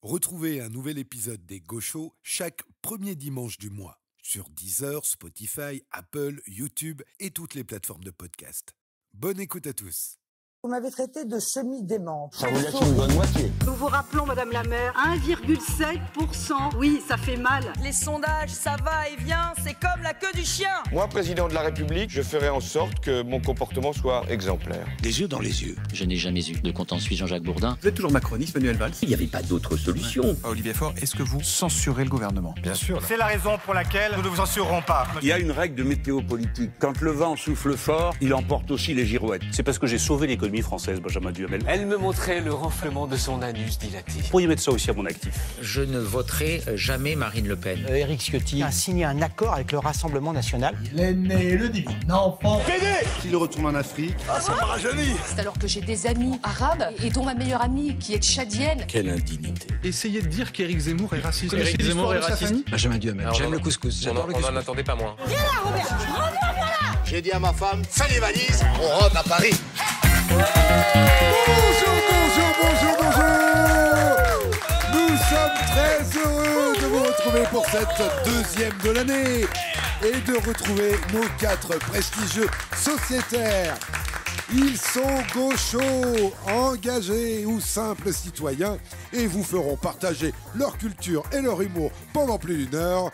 Retrouvez un nouvel épisode des Gauchos chaque premier dimanche du mois sur Deezer, Spotify, Apple, YouTube et toutes les plateformes de podcast. Bonne écoute à tous. Vous m'avez traité de semi-démente. Ça vous laisse une bonne moitié. Nous vous rappelons, Madame la maire, 1,7%. Oui, ça fait mal. Les sondages, ça va et vient, c'est comme la queue du chien. Moi, président de la République, je ferai en sorte que mon comportement soit exemplaire. Des yeux dans les yeux. Je n'ai jamais eu de compte en suisse Jean-Jacques Bourdin. Vous êtes toujours macroniste, Manuel Valls? Il n'y avait pas d'autre solution. Olivier Faure, est-ce que vous censurez le gouvernement? Bien sûr. C'est la raison pour laquelle nous ne vous censurerons pas. Il y a une règle de météo politique. Quand le vent souffle fort, il emporte aussi les girouettes. C'est parce que j'ai sauvé l'économie française, Benjamin Duhamel. Elle me montrait le renflement de son anus dilaté. Vous pourriez mettre ça aussi à mon actif. Je ne voterai jamais Marine Le Pen. Éric Ciotti a signé un accord avec le Rassemblement national. L'aîné, le divin enfant. PD. S'il retourne en Afrique, ça me rajeunit. C'est alors que j'ai des amis arabes et dont ma meilleure amie qui est tchadienne. Quelle indignité. Essayez de dire qu'Éric Zemmour est raciste. Éric Zemmour est raciste. Benjamin Duhamel. J'aime le couscous. J'adore le couscous. On n'en attendait pas moins. Viens là, Robert. Reviens là. J'ai dit à ma femme, fais les valises, on rentre à Paris. Bonjour. Nous sommes très heureux de vous retrouver pour cette deuxième de l'année et de retrouver nos 4 prestigieux sociétaires. Ils sont gauchos, engagés ou simples citoyens et vous feront partager leur culture et leur humour pendant plus d'1 heure.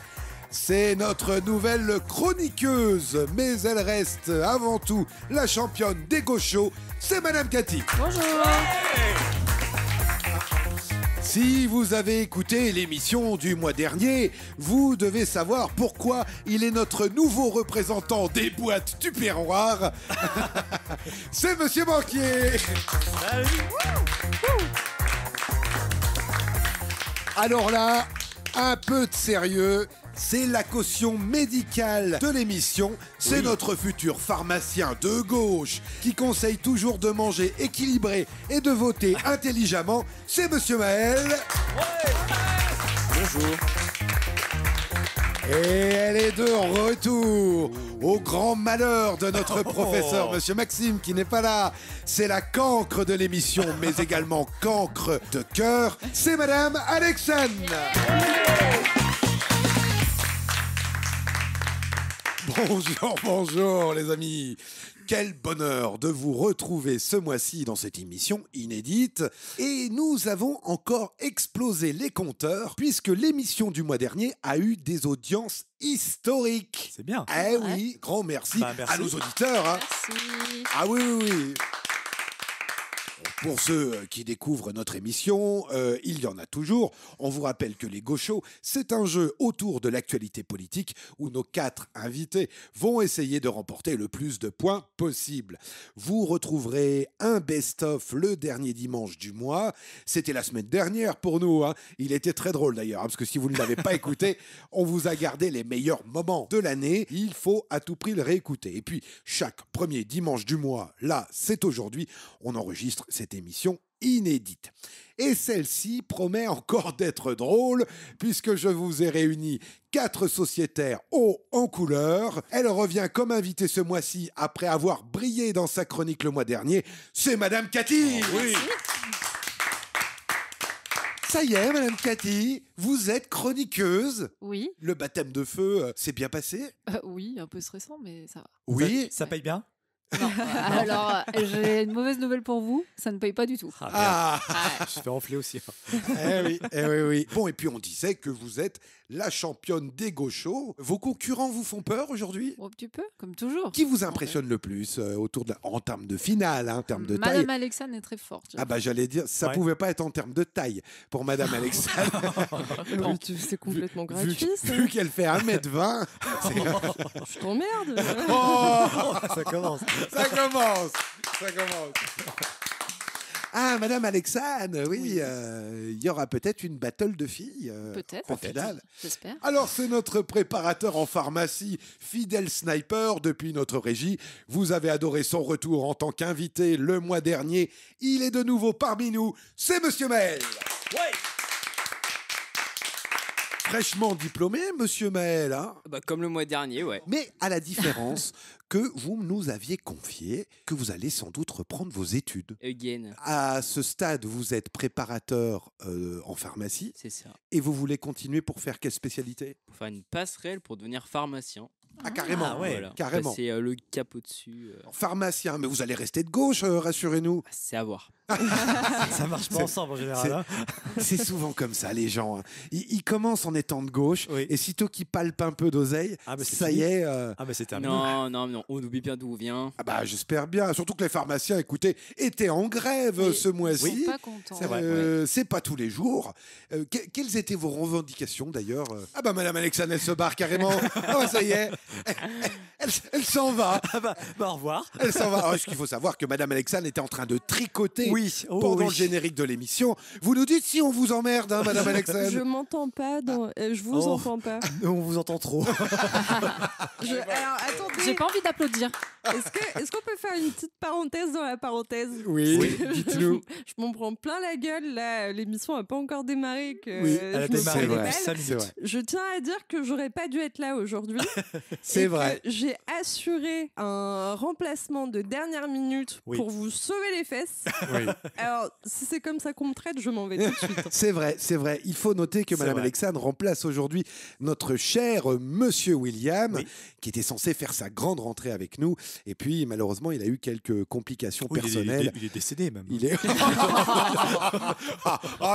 C'est notre nouvelle chroniqueuse, mais elle reste avant tout la championne des gauchos, c'est Madame Cathy. Bonjour. Si vous avez écouté l'émission du mois dernier, vous devez savoir pourquoi il est notre nouveau représentant des boîtes du Perroir. C'est Monsieur Banquier. Salut. Alors là, un peu de sérieux. C'est la caution médicale de l'émission. C'est notre futur pharmacien de gauche qui conseille toujours de manger équilibré et de voter intelligemment. C'est Monsieur Maël. Bonjour. Et elle est de retour. Au grand malheur de notre professeur, Monsieur Maxime, qui n'est pas là. C'est la cancre de l'émission, mais également cancre de cœur. C'est Madame Alexandre. Bonjour les amis. Quel bonheur de vous retrouver ce mois-ci dans cette émission inédite. Et nous avons encore explosé les compteurs puisque l'émission du mois dernier a eu des audiences historiques. C'est bien. Eh oui, grand merci, à nos auditeurs. Hein. Merci. Ah oui. Pour ceux qui découvrent notre émission, il y en a toujours. On vous rappelle que les Gauchos, c'est un jeu autour de l'actualité politique où nos 4 invités vont essayer de remporter le plus de points possible. Vous retrouverez un best-of le dernier dimanche du mois. C'était la semaine dernière pour nous. Hein. Il était très drôle d'ailleurs, hein, parce que si vous ne l'avez pas écouté, on vous a gardé les meilleurs moments de l'année. Il faut à tout prix le réécouter. Et puis, chaque premier dimanche du mois, là, c'est aujourd'hui, on enregistre cette émission inédite. Et celle-ci promet encore d'être drôle, puisque je vous ai réuni 4 sociétaires hauts en couleur. Elle revient comme invitée ce mois-ci, après avoir brillé dans sa chronique le mois dernier. C'est Madame Cathy. Oui. Ça y est, Madame Cathy, vous êtes chroniqueuse. Oui. Le baptême de feu s'est bien passé? Oui, un peu stressant, mais ça va. Oui. Ça paye bien? Non. Alors, j'ai une mauvaise nouvelle pour vous, ça ne paye pas du tout. Je fais enfler aussi. oui. Bon, et puis on disait que vous êtes la championne des gauchos. Vos concurrents vous font peur aujourd'hui? Un petit peu, comme toujours. Qui vous impressionne le plus en termes de finale, en termes de taille? Madame Alexandre est très forte. J'allais dire, ça pouvait pas être en termes de taille pour Madame Alexandre. C'est complètement gratuit. Vu qu'elle fait 1m20. Je t'emmerde. Ça commence. Ça commence. Ah, Madame Alexandre, oui, il y aura peut-être une battle de filles en finale. J'espère. Alors, c'est notre préparateur en pharmacie, fidèle sniper depuis notre régie. Vous avez adoré son retour en tant qu'invité le mois dernier. Il est de nouveau parmi nous. C'est Monsieur Maël. fraîchement diplômé, monsieur Maël. Hein, comme le mois dernier, ouais. Mais à la différence que vous nous aviez confié que vous allez sans doute reprendre vos études. Again. À ce stade, vous êtes préparateur en pharmacie. C'est ça. Et vous voulez continuer pour faire quelle spécialité? Pour faire une passerelle pour devenir pharmacien. Ah, carrément. Ah ouais, voilà. Carrément. C'est le cap au-dessus. Pharmacien, mais vous allez rester de gauche, rassurez-nous. C'est à voir. Ça marche pas ensemble en général. Hein. C'est souvent comme ça, les gens. Hein. Ils commencent en étant de gauche, et sitôt qu'ils palpent un peu d'oseille, ça y est. C'est terminé. Non, on oublie bien d'où on vient. Ah bah, j'espère bien. Surtout que les pharmaciens, écoutez, étaient en grève ce mois-ci. Ils sont pas contents. C'est vrai. C'est pas tous les jours. Quelles étaient vos revendications d'ailleurs? Ah bah, Madame Alexandre, elle se barre carrément. Ah bah, ça y est. Elle s'en va. Au revoir. Elle s'en va. Alors, ce qu'il faut savoir que Madame Alexandre était en train de tricoter pendant le générique de l'émission. Vous nous dites si on vous emmerde, hein, Madame Alexandre? Je m'entends pas. Je vous entends pas. On vous entend trop. Alors, attendez. J'ai pas envie d'applaudir. Est-ce qu'on peut faire une petite parenthèse dans la parenthèse? Oui, dites-nous. Je m'en prends plein la gueule, là. L'émission n'a pas encore démarré. Elle a démarré. C'est vrai. Je tiens à dire que j'aurais pas dû être là aujourd'hui. C'est vrai. J'ai assuré un remplacement de dernière minute pour vous sauver les fesses. Oui. Alors, si c'est comme ça qu'on me traite, je m'en vais tout de suite. C'est vrai. Il faut noter que Madame Alexandre remplace aujourd'hui notre cher Monsieur William, qui était censé faire sa grande rentrée avec nous. Et puis, malheureusement, il a eu quelques complications personnelles. Il est décédé, même. Il est...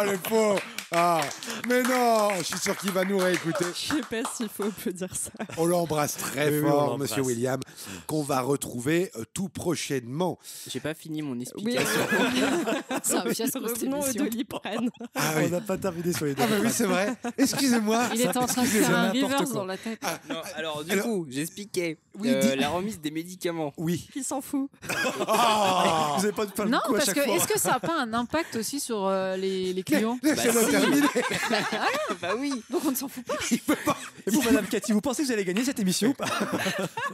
le pauvre. Mais non, je suis sûr qu'il va nous réécouter. Je sais pas s'il faut dire ça. On l'embrasse très fort, Monsieur William, qu'on va retrouver tout prochainement. J'ai pas fini mon explication. C'est un fiasco. Revenons au Doliprane. On n'a pas terminé sur les deux. Ah bah oui, c'est vrai. Excusez-moi. Il était en train de faire un reverse dans la tête. Non, alors du coup, j'expliquais la remise des médicaments. Oui. Qui s'en fout? Vous avez pas de faire Non, le coup à parce chaque que fois. est-ce que ça n'a pas un impact aussi sur les clients? Laissez-le terminer. Bah oui. Donc on ne s'en fout pas. Et vous, Madame Cathy, vous pensez que vous allez gagner cette émission ou pas?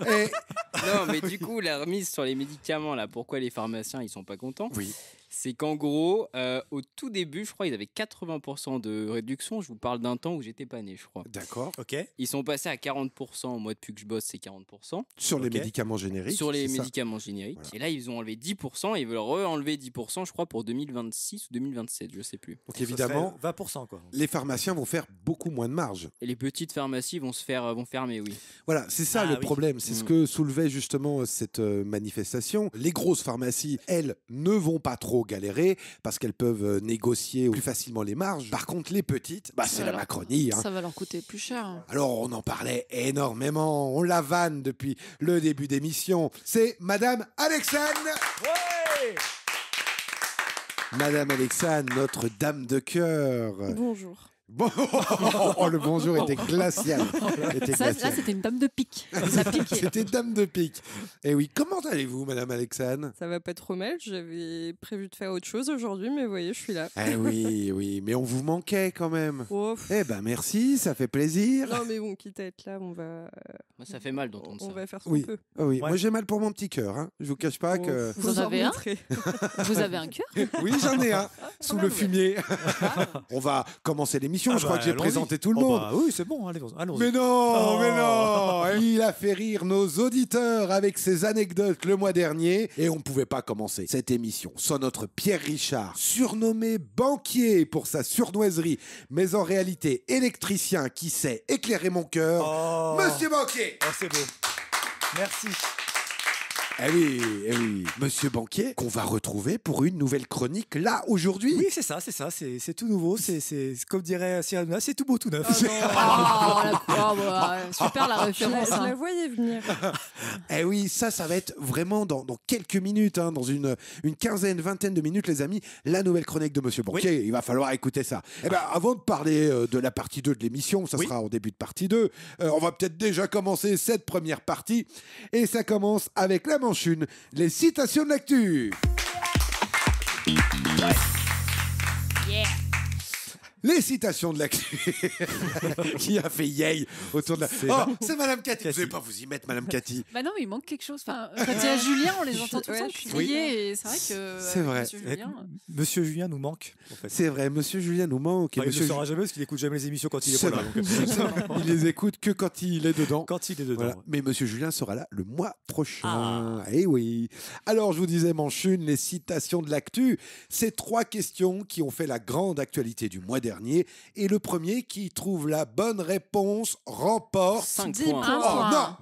Non, mais du coup, la remise sur les médicaments, là, pourquoi les pharmaciens, ils sont pas contents? Oui. C'est qu'en gros, au tout début, je crois, ils avaient 80% de réduction. Je vous parle d'un temps où j'étais pas né, je crois. D'accord. Ok. Ils sont passés à 40%. Moi, depuis que je bosse, c'est 40%. Sur les médicaments génériques. Sur les médicaments génériques. Voilà. Et là, ils ont enlevé 10%. Et ils veulent re-enlever 10%, je crois, pour 2026 ou 2027, je sais plus. Donc évidemment, 20%, quoi. Les pharmaciens vont faire beaucoup moins de marge. Et les petites pharmacies vont fermer, oui. Voilà, c'est ça le problème. C'est ce que soulevait justement cette manifestation. Les grosses pharmacies, elles, ne vont pas trop galérer parce qu'elles peuvent négocier plus facilement les marges. Par contre, les petites, c'est la Macronie. Ça va leur coûter plus cher. Alors, on en parlait énormément. On la vanne depuis le début d'émission. C'est Madame Alexandre. Ouais. Madame Alexandre, notre dame de cœur. Bonjour. Bon, le bonjour était glacial. Là, c'était une dame de pique. Ça piquait. C'était dame de pique. Et oui, comment allez-vous, Madame Alexandre? Ça va pas trop mal. J'avais prévu de faire autre chose aujourd'hui, mais vous voyez, je suis là. Eh oui, mais on vous manquait quand même. Eh ben merci, ça fait plaisir. Non, mais bon, quitte à être là, on va. Moi, ça fait mal d'entendre ça. On va faire ce qu'on peut. Oui, moi j'ai mal pour mon petit cœur. Hein. Je vous cache pas que. Vous en avez un? Vous avez un cœur? Oui, j'en ai un. Sous le fumier. On va commencer l'émission. Je crois que j'ai présenté tout le monde. Oui, c'est bon, allons-y. Mais non. Il a fait rire nos auditeurs avec ses anecdotes le mois dernier et on ne pouvait pas commencer cette émission sans notre Pierre Richard, surnommé banquier pour sa sournoiserie, mais en réalité électricien qui sait éclairer mon cœur. Monsieur Banquier. C'est beau. Merci. Eh oui, Monsieur Banquier, qu'on va retrouver pour une nouvelle chronique là aujourd'hui. Oui, c'est ça, c'est tout nouveau, c'est comme dirait Cyril Hanouna, c'est tout beau, tout neuf. Super la référence. Je la voyais venir. Eh oui, ça va être vraiment dans quelques minutes, hein, dans une quinzaine, vingtaine de minutes, les amis, la nouvelle chronique de Monsieur Banquier. Oui. Il va falloir écouter ça. Eh ben, avant de parler de la partie 2 de l'émission, ça sera en début de partie 2, on va peut-être déjà commencer cette première partie. Et ça commence avec la manche 1, les citations de l'actu. Les citations de l'actu qui a fait yay autour de la... c'est Madame Cathy. Vous ne pouvez pas vous y mettre, Madame Cathy. Bah non, il manque quelque chose. Enfin, quand il y a Julien, on les entend tout le temps crier. Et c'est vrai que c'est vrai. Monsieur Julien nous manque. En fait. C'est vrai, Monsieur Julien nous manque. Il ne le saura jamais parce qu'il n'écoute jamais les émissions quand il est pas là. Il les écoute que quand il est dedans. Quand il est dedans. Voilà. Mais Monsieur Julien sera là le mois prochain. Eh oui. Alors, je vous disais, Manchune, les citations de l'actu, c'est 3 questions qui ont fait la grande actualité du mois dernier. Et le premier qui trouve la bonne réponse remporte 5 points. points. Non.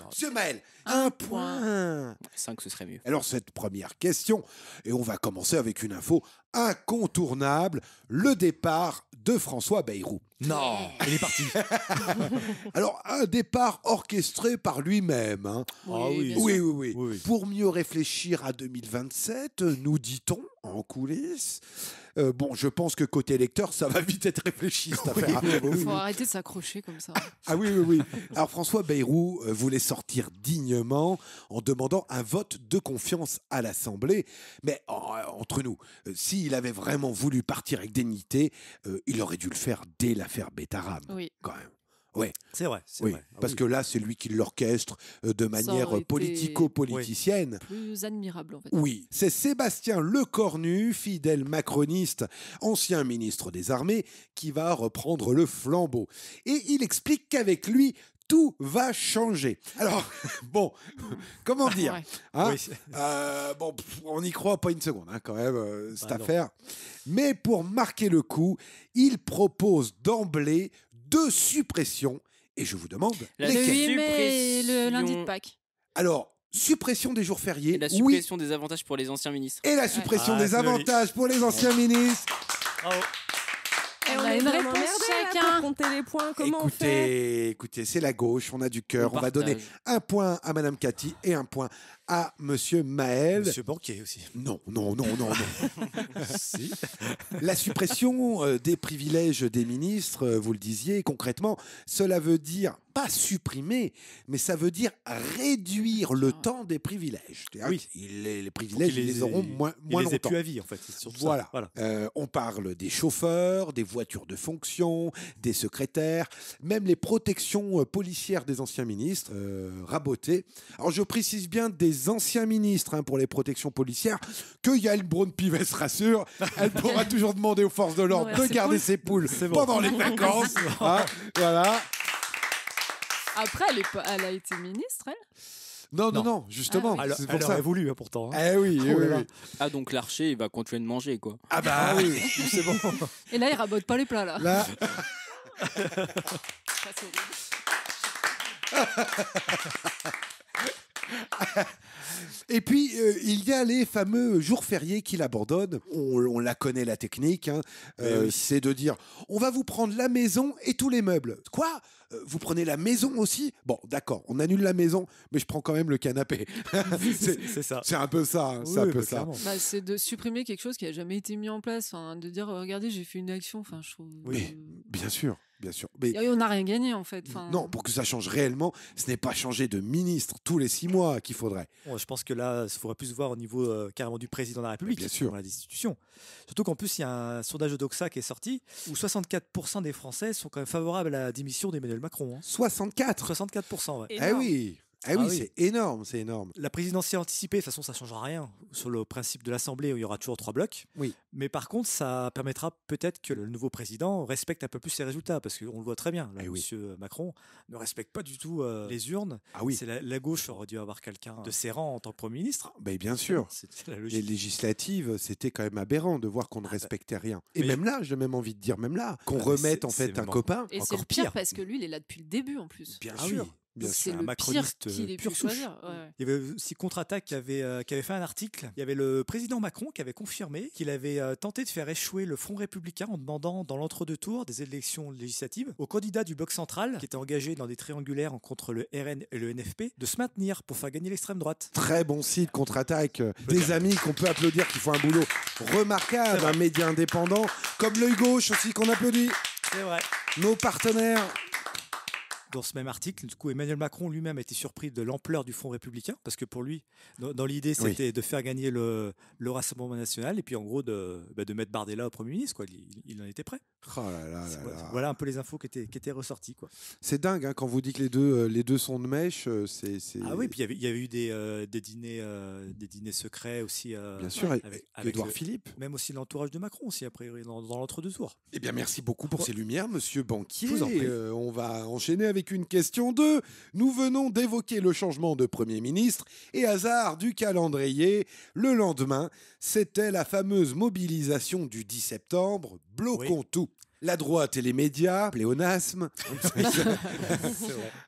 Monsieur Maël, 1 point. 5, ce serait mieux. Alors, cette première question, et on va commencer avec une info incontournable, le départ de François Bayrou. Non, il est parti. Alors, un départ orchestré par lui-même. Hein. Oui. Pour mieux réfléchir à 2027, nous dit-on, en coulisses. Bon, je pense que côté électeur, ça va vite être réfléchi, cette affaire. Il faut arrêter de s'accrocher comme ça. Ah oui. Alors, François Bayrou voulait sortir dignement en demandant un vote de confiance à l'Assemblée. Mais entre nous, s'il avait vraiment voulu partir avec dignité, il aurait dû le faire dès l'affaire Bétarame. Oui. Quand même. Ouais. C'est vrai. Parce que là, c'est lui qui l'orchestre de manière politico-politicienne. Plus admirable, en fait. Oui, c'est Sébastien Lecornu, fidèle macroniste, ancien ministre des Armées, qui va reprendre le flambeau. Et il explique qu'avec lui, tout va changer. Alors, bon, comment dire bon, on n'y croit pas une seconde, hein, quand même, cette affaire. Mais pour marquer le coup, il propose d'emblée 2 suppressions. Et je vous demande lesquelles. Le 8 mai et le lundi de Pâques. Alors, suppression des jours fériés. Et la suppression des avantages pour les anciens ministres. Et la suppression des avantages pour les anciens ministres. Et on a une réponse chacun pour compter les points. Comment on fait ? Écoutez, c'est la gauche, on a du cœur. On va donner 1 point à Madame Cathy et 1 point à Monsieur Maël. Monsieur Banquier aussi. Non. Si. La suppression des privilèges des ministres, vous le disiez, concrètement, cela veut dire pas supprimer, mais ça veut dire réduire le temps des privilèges. Oui. Les privilèges, ils les auront moins longtemps. Les plus à vie, en fait. Voilà. On parle des chauffeurs, des voitures de fonction, des secrétaires, même les protections policières des anciens ministres, rabotées. Alors, je précise bien des anciens ministres, hein, pour les protections policières, que Yael Braun-Pivet se rassure, elle pourra toujours demander aux forces de l'ordre de garder ses poules pendant les vacances. Hein, voilà. Après, elle a été ministre, elle ? Non, justement. Elle aurait voulu, hein, pourtant. Hein. Eh oui. Ah, donc l'archer, il va continuer de manger, quoi. Ah bah oui, c'est bon. Et là, il rabote pas les plats, là. Et puis, il y a les fameux jours fériés qu'il abandonne. On la connaît, la technique. Hein. C'est de dire, on va vous prendre la maison et tous les meubles. Quoi ? Vous prenez la maison aussi ? Bon, d'accord, on annule la maison, mais je prends quand même le canapé. c'est ça. C'est un peu ça. Hein, ça. C'est de supprimer quelque chose qui n'a jamais été mis en place. De dire, regardez, j'ai fait une action. Je trouve. Oui, bien sûr. Mais on n'a rien gagné, en fait. Non, pour que ça change réellement, ce n'est pas changer de ministre tous les 6 mois qu'il faudrait. Bon, je pense que là, il faudrait plus voir au niveau carrément du président de la République, bien sûr, dans l'institution. Surtout qu'en plus, il y a un sondage de Doxa qui est sorti où 64% des Français sont quand même favorables à la démission d'Emmanuel Macron. Hein. 64%, ouais. Eh oui. C'est énorme, La présidentielle anticipée, de toute façon, ça ne changera rien sur le principe de l'Assemblée où il y aura toujours 3 blocs. Oui. Mais par contre, ça permettra peut-être que le nouveau président respecte un peu plus ses résultats, parce qu'on le voit très bien. Là, Monsieur Macron ne respecte pas du tout les urnes. Ah oui. C'est la gauche aurait dû avoir quelqu'un de ses rangs en tant que Premier ministre. Bien sûr. C'est la logique. Les législatives, c'était quand même aberrant de voir qu'on ne respectait rien. Et même là, j'ai même envie de dire, qu'on remette en fait un copain. Et c'est le pire parce que lui, il est là depuis le début en plus. Bien sûr. C'est un le macroniste pire qu'il ait pu choisir. Ouais. Il y avait aussi Contre-Attaque qui avait fait un article. Il y avait le président Macron qui avait confirmé qu'il avait tenté de faire échouer le Front républicain en demandant dans l'entre-deux tours des élections législatives aux candidats du bloc central qui étaient engagés dans des triangulaires contre le RN et le NFP de se maintenir pour faire gagner l'extrême droite. Très bon site, Contre-Attaque. Des amis qu'on peut applaudir qui font un boulot remarquable, un média indépendant, comme l'œil gauche aussi qu'on applaudit. C'est vrai. Nos partenaires. dans ce même article, du coup, Emmanuel Macron lui-même a été surpris de l'ampleur du Front républicain, parce que pour lui, dans l'idée, c'était de faire gagner le Rassemblement national, et puis en gros, de mettre Bardella au Premier ministre, quoi. Il en était prêt. Oh là là là là. Voilà un peu les infos qui étaient ressorties, quoi. C'est dingue, hein, quand vous dites que les deux sont de mèche, c'est... Ah oui, puis il y avait eu des dîners secrets aussi. Bien sûr, avec Édouard Philippe. Même aussi l'entourage de Macron, aussi, a priori, dans l'entre-deux tours. Eh bien, merci beaucoup pour ces lumières, monsieur Banquier. Je vous en prie. On va enchaîner avec une question 2. Nous venons d'évoquer le changement de Premier ministre et hasard du calendrier. Le lendemain, c'était la fameuse mobilisation du 10 septembre. Bloquons tout. La droite et les médias, pléonasme,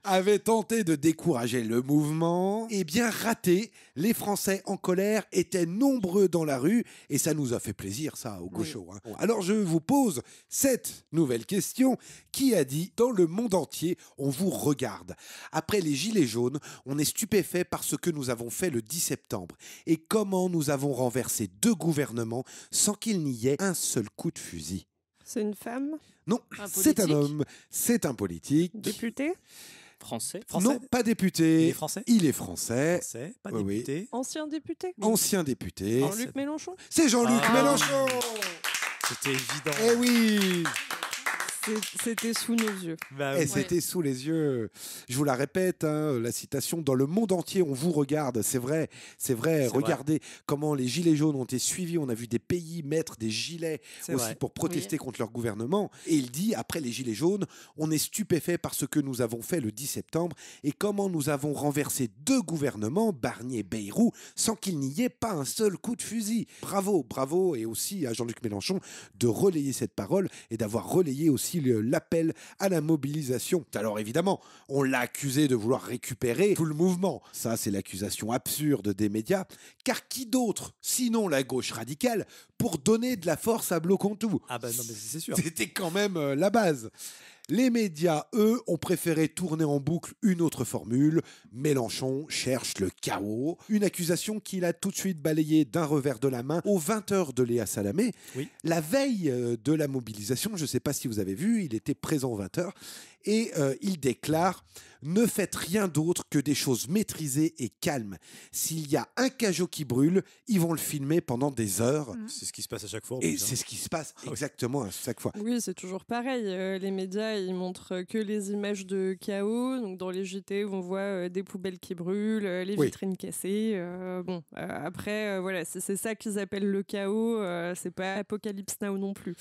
avaient tenté de décourager le mouvement. Eh bien, raté. Les Français en colère étaient nombreux dans la rue et ça nous a fait plaisir, ça, aux gauchos. Hein. Alors, je vous pose cette nouvelle question. Qui a dit « Dans le monde entier, on vous regarde ». Après les Gilets jaunes, on est stupéfait par ce que nous avons fait le 10 septembre et comment nous avons renversé 2 gouvernements sans qu'il n'y ait un seul coup de fusil. C'est une femme? Non, c'est un homme, c'est un politique. Député? Français? Non, pas député. Il est français? Il est français. Pas député. Ancien député? Ancien député. Jean-Luc Mélenchon? C'est Jean-Luc Mélenchon. C'était évident. Eh oui. C'était sous nos yeux. C'était sous les yeux. Je vous la répète, hein, la citation, dans le monde entier, on vous regarde. C'est vrai. Regardez comment les gilets jaunes ont été suivis. On a vu des pays mettre des gilets aussi pour protester contre leur gouvernement. Et il dit, après les gilets jaunes, on est stupéfait par ce que nous avons fait le 10 septembre et comment nous avons renversé 2 gouvernements, Barnier et Bayrou, sans qu'il n'y ait pas un seul coup de fusil. Bravo, et aussi à Jean-Luc Mélenchon de relayer cette parole et d'avoir relayé aussi l'appel à la mobilisation. Alors évidemment, on l'a accusé de vouloir récupérer tout le mouvement. Ça, c'est l'accusation absurde des médias. Car qui d'autre, sinon la gauche radicale, pour donner de la force à Bloquons tout? Ah bah non, mais c'est sûr. C'était quand même la base. Les médias, eux, ont préféré tourner en boucle une autre formule. Mélenchon cherche le chaos. Une accusation qu'il a tout de suite balayée d'un revers de la main aux 20h de Léa Salamé. Oui. La veille de la mobilisation, je ne sais pas si vous avez vu, il était présent aux 20h et il déclare « Ne faites rien d'autre que des choses maîtrisées et calmes. S'il y a un cajot qui brûle, ils vont le filmer pendant des heures. » C'est ce qui se passe à chaque fois. Et c'est ce qui se passe exactement à chaque fois. Oui, c'est toujours pareil. Les médias, ils montrent que les images de chaos. Donc dans les JT, on voit des poubelles qui brûlent, les vitrines cassées. Après, voilà, c'est ça qu'ils appellent le chaos. C'est pas Apocalypse Now non plus.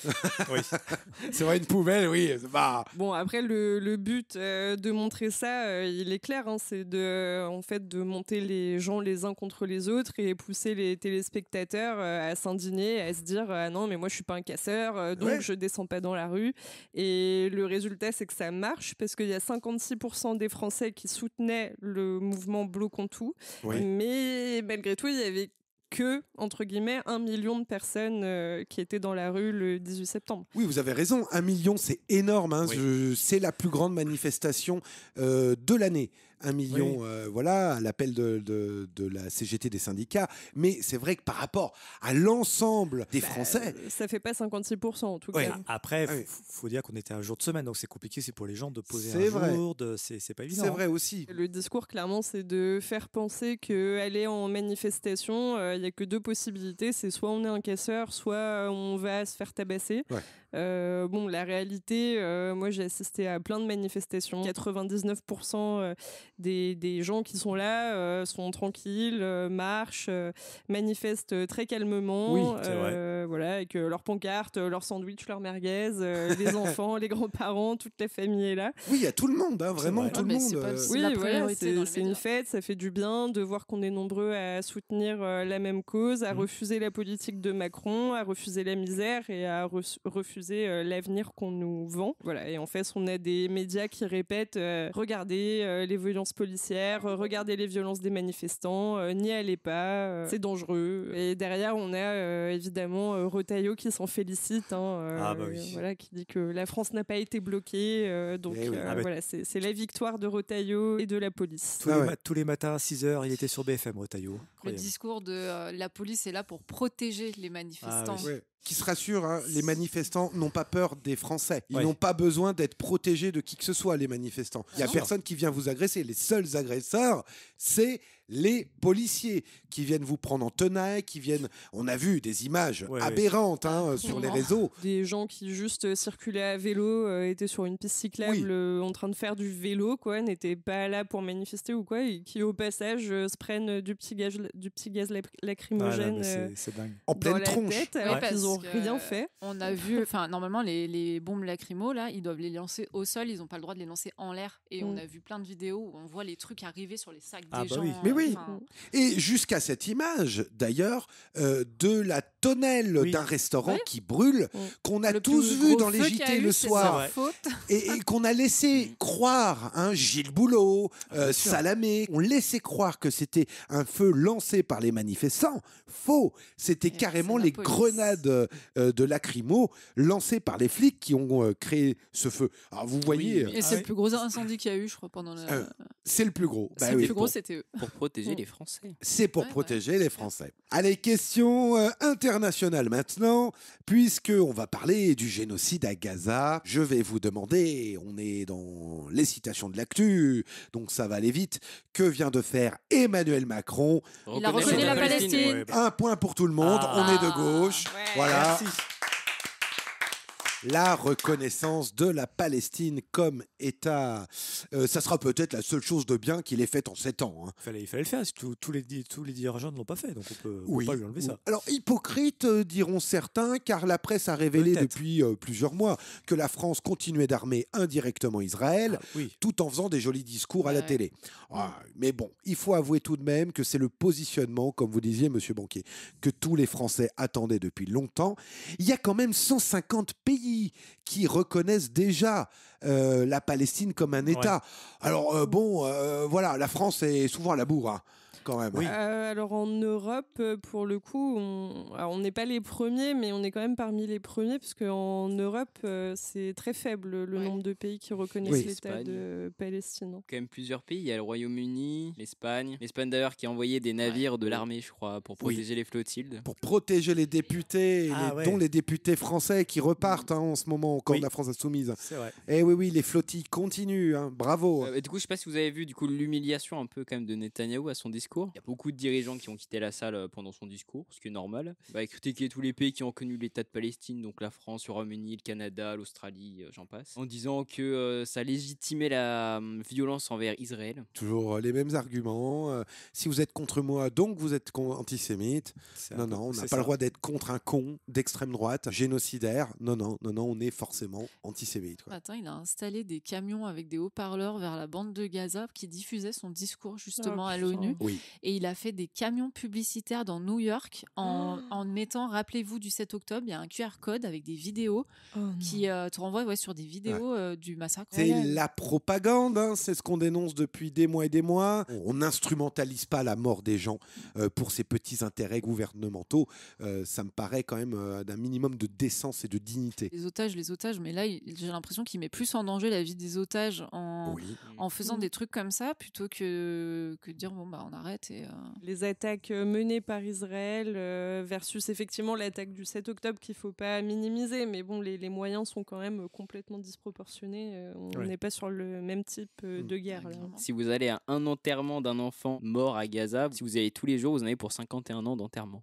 Oui. C'est vrai, une poubelle, oui. Bon, après, le but de montrer ça, il est clair. Hein, c'est de monter les gens les uns contre les autres et pousser les téléspectateurs à s'indigner, à se dire non, mais moi, je suis pas un casseur, donc je descends pas dans la rue. Et le résultat, c'est que ça marche parce qu'il y a 56% des Français qui soutenaient le mouvement Bloquons tout. Oui. Mais malgré tout, il y avait que, entre guillemets, 1 million de personnes qui étaient dans la rue le 18 septembre. Oui, vous avez raison, 1 million, c'est énorme. Hein. C'est la plus grande manifestation de l'année. 1 million, voilà, à l'appel de la CGT des syndicats. Mais c'est vrai que par rapport à l'ensemble des Français... Ça fait pas 56% en tout cas. Après, faut dire qu'on était un jour de semaine, donc c'est compliqué, c'est pour les gens de poser un jour, c'est pas évident. C'est vrai aussi. Le discours, clairement, c'est de faire penser qu'aller en manifestation, il n'y a que 2 possibilités, c'est soit on est un casseur, soit on va se faire tabasser. La réalité, moi j'ai assisté à plein de manifestations. 99% des gens qui sont là sont tranquilles, marchent, manifestent très calmement. Oui, c'est vrai. Voilà, avec leurs pancartes, leurs sandwichs, leurs merguez, les enfants, les grands-parents, toute la famille est là. Oui, il y a tout le monde, hein, vraiment tout le monde. Oui, voilà, c'est une fête, ça fait du bien de voir qu'on est nombreux à soutenir la même cause, à refuser la politique de Macron, à refuser la misère et à refuser l'avenir qu'on nous vend. Voilà, et en fait, on a des médias qui répètent regardez les violences policières, regardez les violences des manifestants, n'y allez pas, c'est dangereux. Et derrière, on a évidemment Retailleau qui s'en félicite, voilà, qui dit que la France n'a pas été bloquée. Voilà, c'est la victoire de Retailleau et de la police. Tous les matins à 6h, il était sur BFM, Retailleau. Le discours de la police est là pour protéger les manifestants. Qui se rassure, hein, les manifestants n'ont pas peur des Français. Ils Ouais. n'ont pas besoin d'être protégés de qui que ce soit, les manifestants. Il n'y a sûr. personne qui vient vous agresser. Les seuls agresseurs, c'est les policiers qui viennent vous prendre en tenaille, qui viennent... On a vu des images aberrantes hein, sur les réseaux. Des gens qui juste circulaient à vélo, étaient sur une piste cyclable en train de faire du vélo, quoi, n'étaient pas là pour manifester ou quoi, et qui au passage se prennent du petit gaz lacrymogène c'est dingue. En dans pleine la tronche. tête, Ouais, alors parce qu'ils n'ont que rien fait. On a vu, enfin normalement les bombes lacrymo là, ils doivent les lancer au sol, ils n'ont pas le droit de les lancer en l'air. Et on a vu plein de vidéos où on voit les trucs arriver sur les sacs des gens. Mais oui. Enfin, Et jusqu'à cette image, d'ailleurs, de la tonnelle d'un restaurant qui brûle, qu'on a tous vu dans les JT le soir, et qu'on a laissé croire, hein, Gilles Boulot, Salamé, on laissait croire que c'était un feu lancé par les manifestants. Faux, c'était carrément les grenades de lacrymo lancées par les flics qui ont créé ce feu. Alors vous voyez... Et c'est le plus gros incendie qu'il y a eu, je crois, pendant la... c'est le plus gros. C'est le plus gros, c'était eux. Pour protéger les Français. C'est pour protéger les Français. Allez, question internationale maintenant, puisque on va parler du génocide à Gaza. Je vais vous demander, on est dans les citations de l'actu, donc ça va aller vite. Que vient de faire Emmanuel Macron? Il a reconnu la Palestine. Un point pour tout le monde. On est de gauche. Voilà. Merci. La reconnaissance de la Palestine comme État. Ça sera peut-être la seule chose de bien qu'il ait faite en 7 ans. Hein. Il fallait le faire. Tous les dirigeants ne l'ont pas fait, donc on peut pas lui enlever ça. Alors, hypocrite, diront certains, car la presse a révélé depuis plusieurs mois que la France continuait d'armer indirectement Israël, tout en faisant des jolis discours à la télé. Mais bon, il faut avouer tout de même que c'est le positionnement, comme vous disiez, Monsieur Banquier, que tous les Français attendaient depuis longtemps. Il y a quand même 150 pays qui reconnaissent déjà la Palestine comme un État. Alors voilà, la France est souvent à la bourre, hein, quand même. Alors en Europe, pour le coup, on n'est pas les premiers, mais on est quand même parmi les premiers, parce qu'en Europe, c'est très faible le nombre de pays qui reconnaissent l'État de Palestine. Quand même plusieurs pays, il y a le Royaume-Uni, l'Espagne. L'Espagne d'ailleurs qui a envoyé des navires de l'armée, je crois, pour protéger les flottilles. Pour protéger les députés, dont les députés français qui repartent en ce moment au camp de la France insoumise. C'est vrai. Et oui, les flottilles continuent, hein. Bravo. Du coup, je sais pas si vous avez vu l'humiliation un peu quand même de Netanyahou à son discours. Il y a beaucoup de dirigeants qui ont quitté la salle pendant son discours, ce qui est normal. Critiquer tous les pays qui ont connu l'État de Palestine, donc la France, le Royaume-Uni, le Canada, l'Australie, j'en passe, en disant que ça légitimait la violence envers Israël. Toujours les mêmes arguments. Si vous êtes contre moi, donc vous êtes antisémite. Non, on n'a pas le droit d'être contre un con d'extrême droite, génocidaire. Non, on est forcément antisémite. Ce matin, il a installé des camions avec des haut-parleurs vers la bande de Gaza qui diffusaient son discours justement à l'ONU. Oui. Et il a fait des camions publicitaires dans New York en mettant, rappelez-vous du 7 octobre, il y a un QR code avec des vidéos qui te renvoient sur des vidéos du massacre. C'est la propagande, hein, c'est ce qu'on dénonce depuis des mois et des mois. On n'instrumentalise pas la mort des gens pour ses petits intérêts gouvernementaux. Ça me paraît quand même d'un minimum de décence et de dignité. Les otages, mais là, j'ai l'impression qu'il met plus en danger la vie des otages en faisant des trucs comme ça, plutôt que de dire on arrête. Les attaques menées par Israël versus effectivement l'attaque du 7 octobre qu'il ne faut pas minimiser, mais bon, les moyens sont quand même complètement disproportionnés. On n'est pas sur le même type de guerre. Là. Si vous allez à un enterrement d'un enfant mort à Gaza, si vous y allez tous les jours, vous en avez pour 51 ans d'enterrement.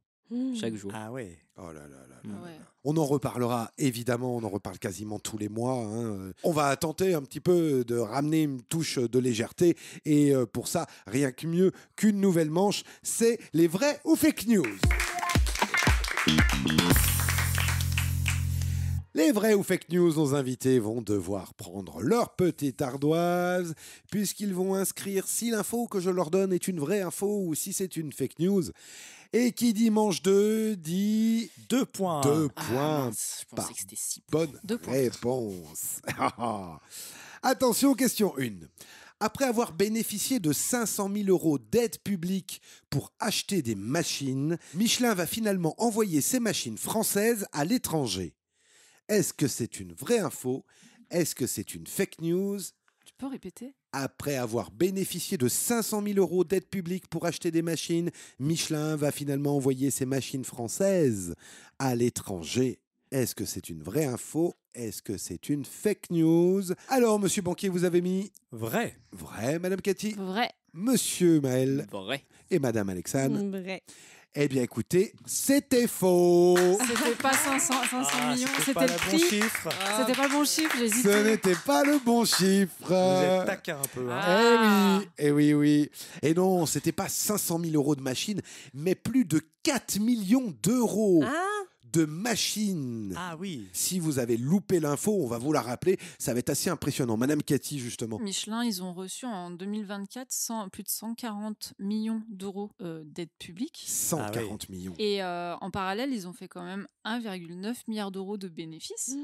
Chaque jour. Ah ouais. Oh là là. On en reparlera, évidemment, on en reparle quasiment tous les mois. Hein. On va tenter un petit peu de ramener une touche de légèreté. Et pour ça, rien que mieux qu'une nouvelle manche, c'est les vrais ou fake news. Les vrais ou fake news, nos invités vont devoir prendre leur petite ardoise, puisqu'ils vont inscrire si l'info que je leur donne est une vraie info ou si c'est une fake news. Et qui dit manche 2 dit 2 points. 2 points. Je pensais que c'était 6 points. Bonne réponse. Attention, question 1. Après avoir bénéficié de 500 000 € d'aide publique pour acheter des machines, Michelin va finalement envoyer ses machines françaises à l'étranger. Est-ce que c'est une vraie info? Est-ce que c'est une fake news? Tu peux répéter? Après avoir bénéficié de 500 000 € d'aide publique pour acheter des machines, Michelin va finalement envoyer ses machines françaises à l'étranger. Est-ce que c'est une vraie info? Est-ce que c'est une fake news? Alors, monsieur Banquier, vous avez mis... Vrai. Vrai, madame Cathy? Vrai. Monsieur Maël? Vrai. Et madame Alexandre? Vrai. Eh bien, écoutez, c'était faux. C'était pas 500 millions, c'était le prix. Bon chiffre. C'était pas le bon chiffre, j'ai hésité. Ce n'était pas le bon chiffre. Vous êtes taquin un peu. Hein. Eh oui. Et non, c'était pas 500 000 € de machines, mais plus de 4 millions d'euros. De machines. Ah oui. Si vous avez loupé l'info, on va vous la rappeler. Ça va être assez impressionnant. Madame Cathy, justement. Michelin, ils ont reçu en 2024 plus de 140 millions d'euros d'aide publique. 140 millions. Et en parallèle, ils ont fait quand même 1,9 milliard d'euros de bénéfices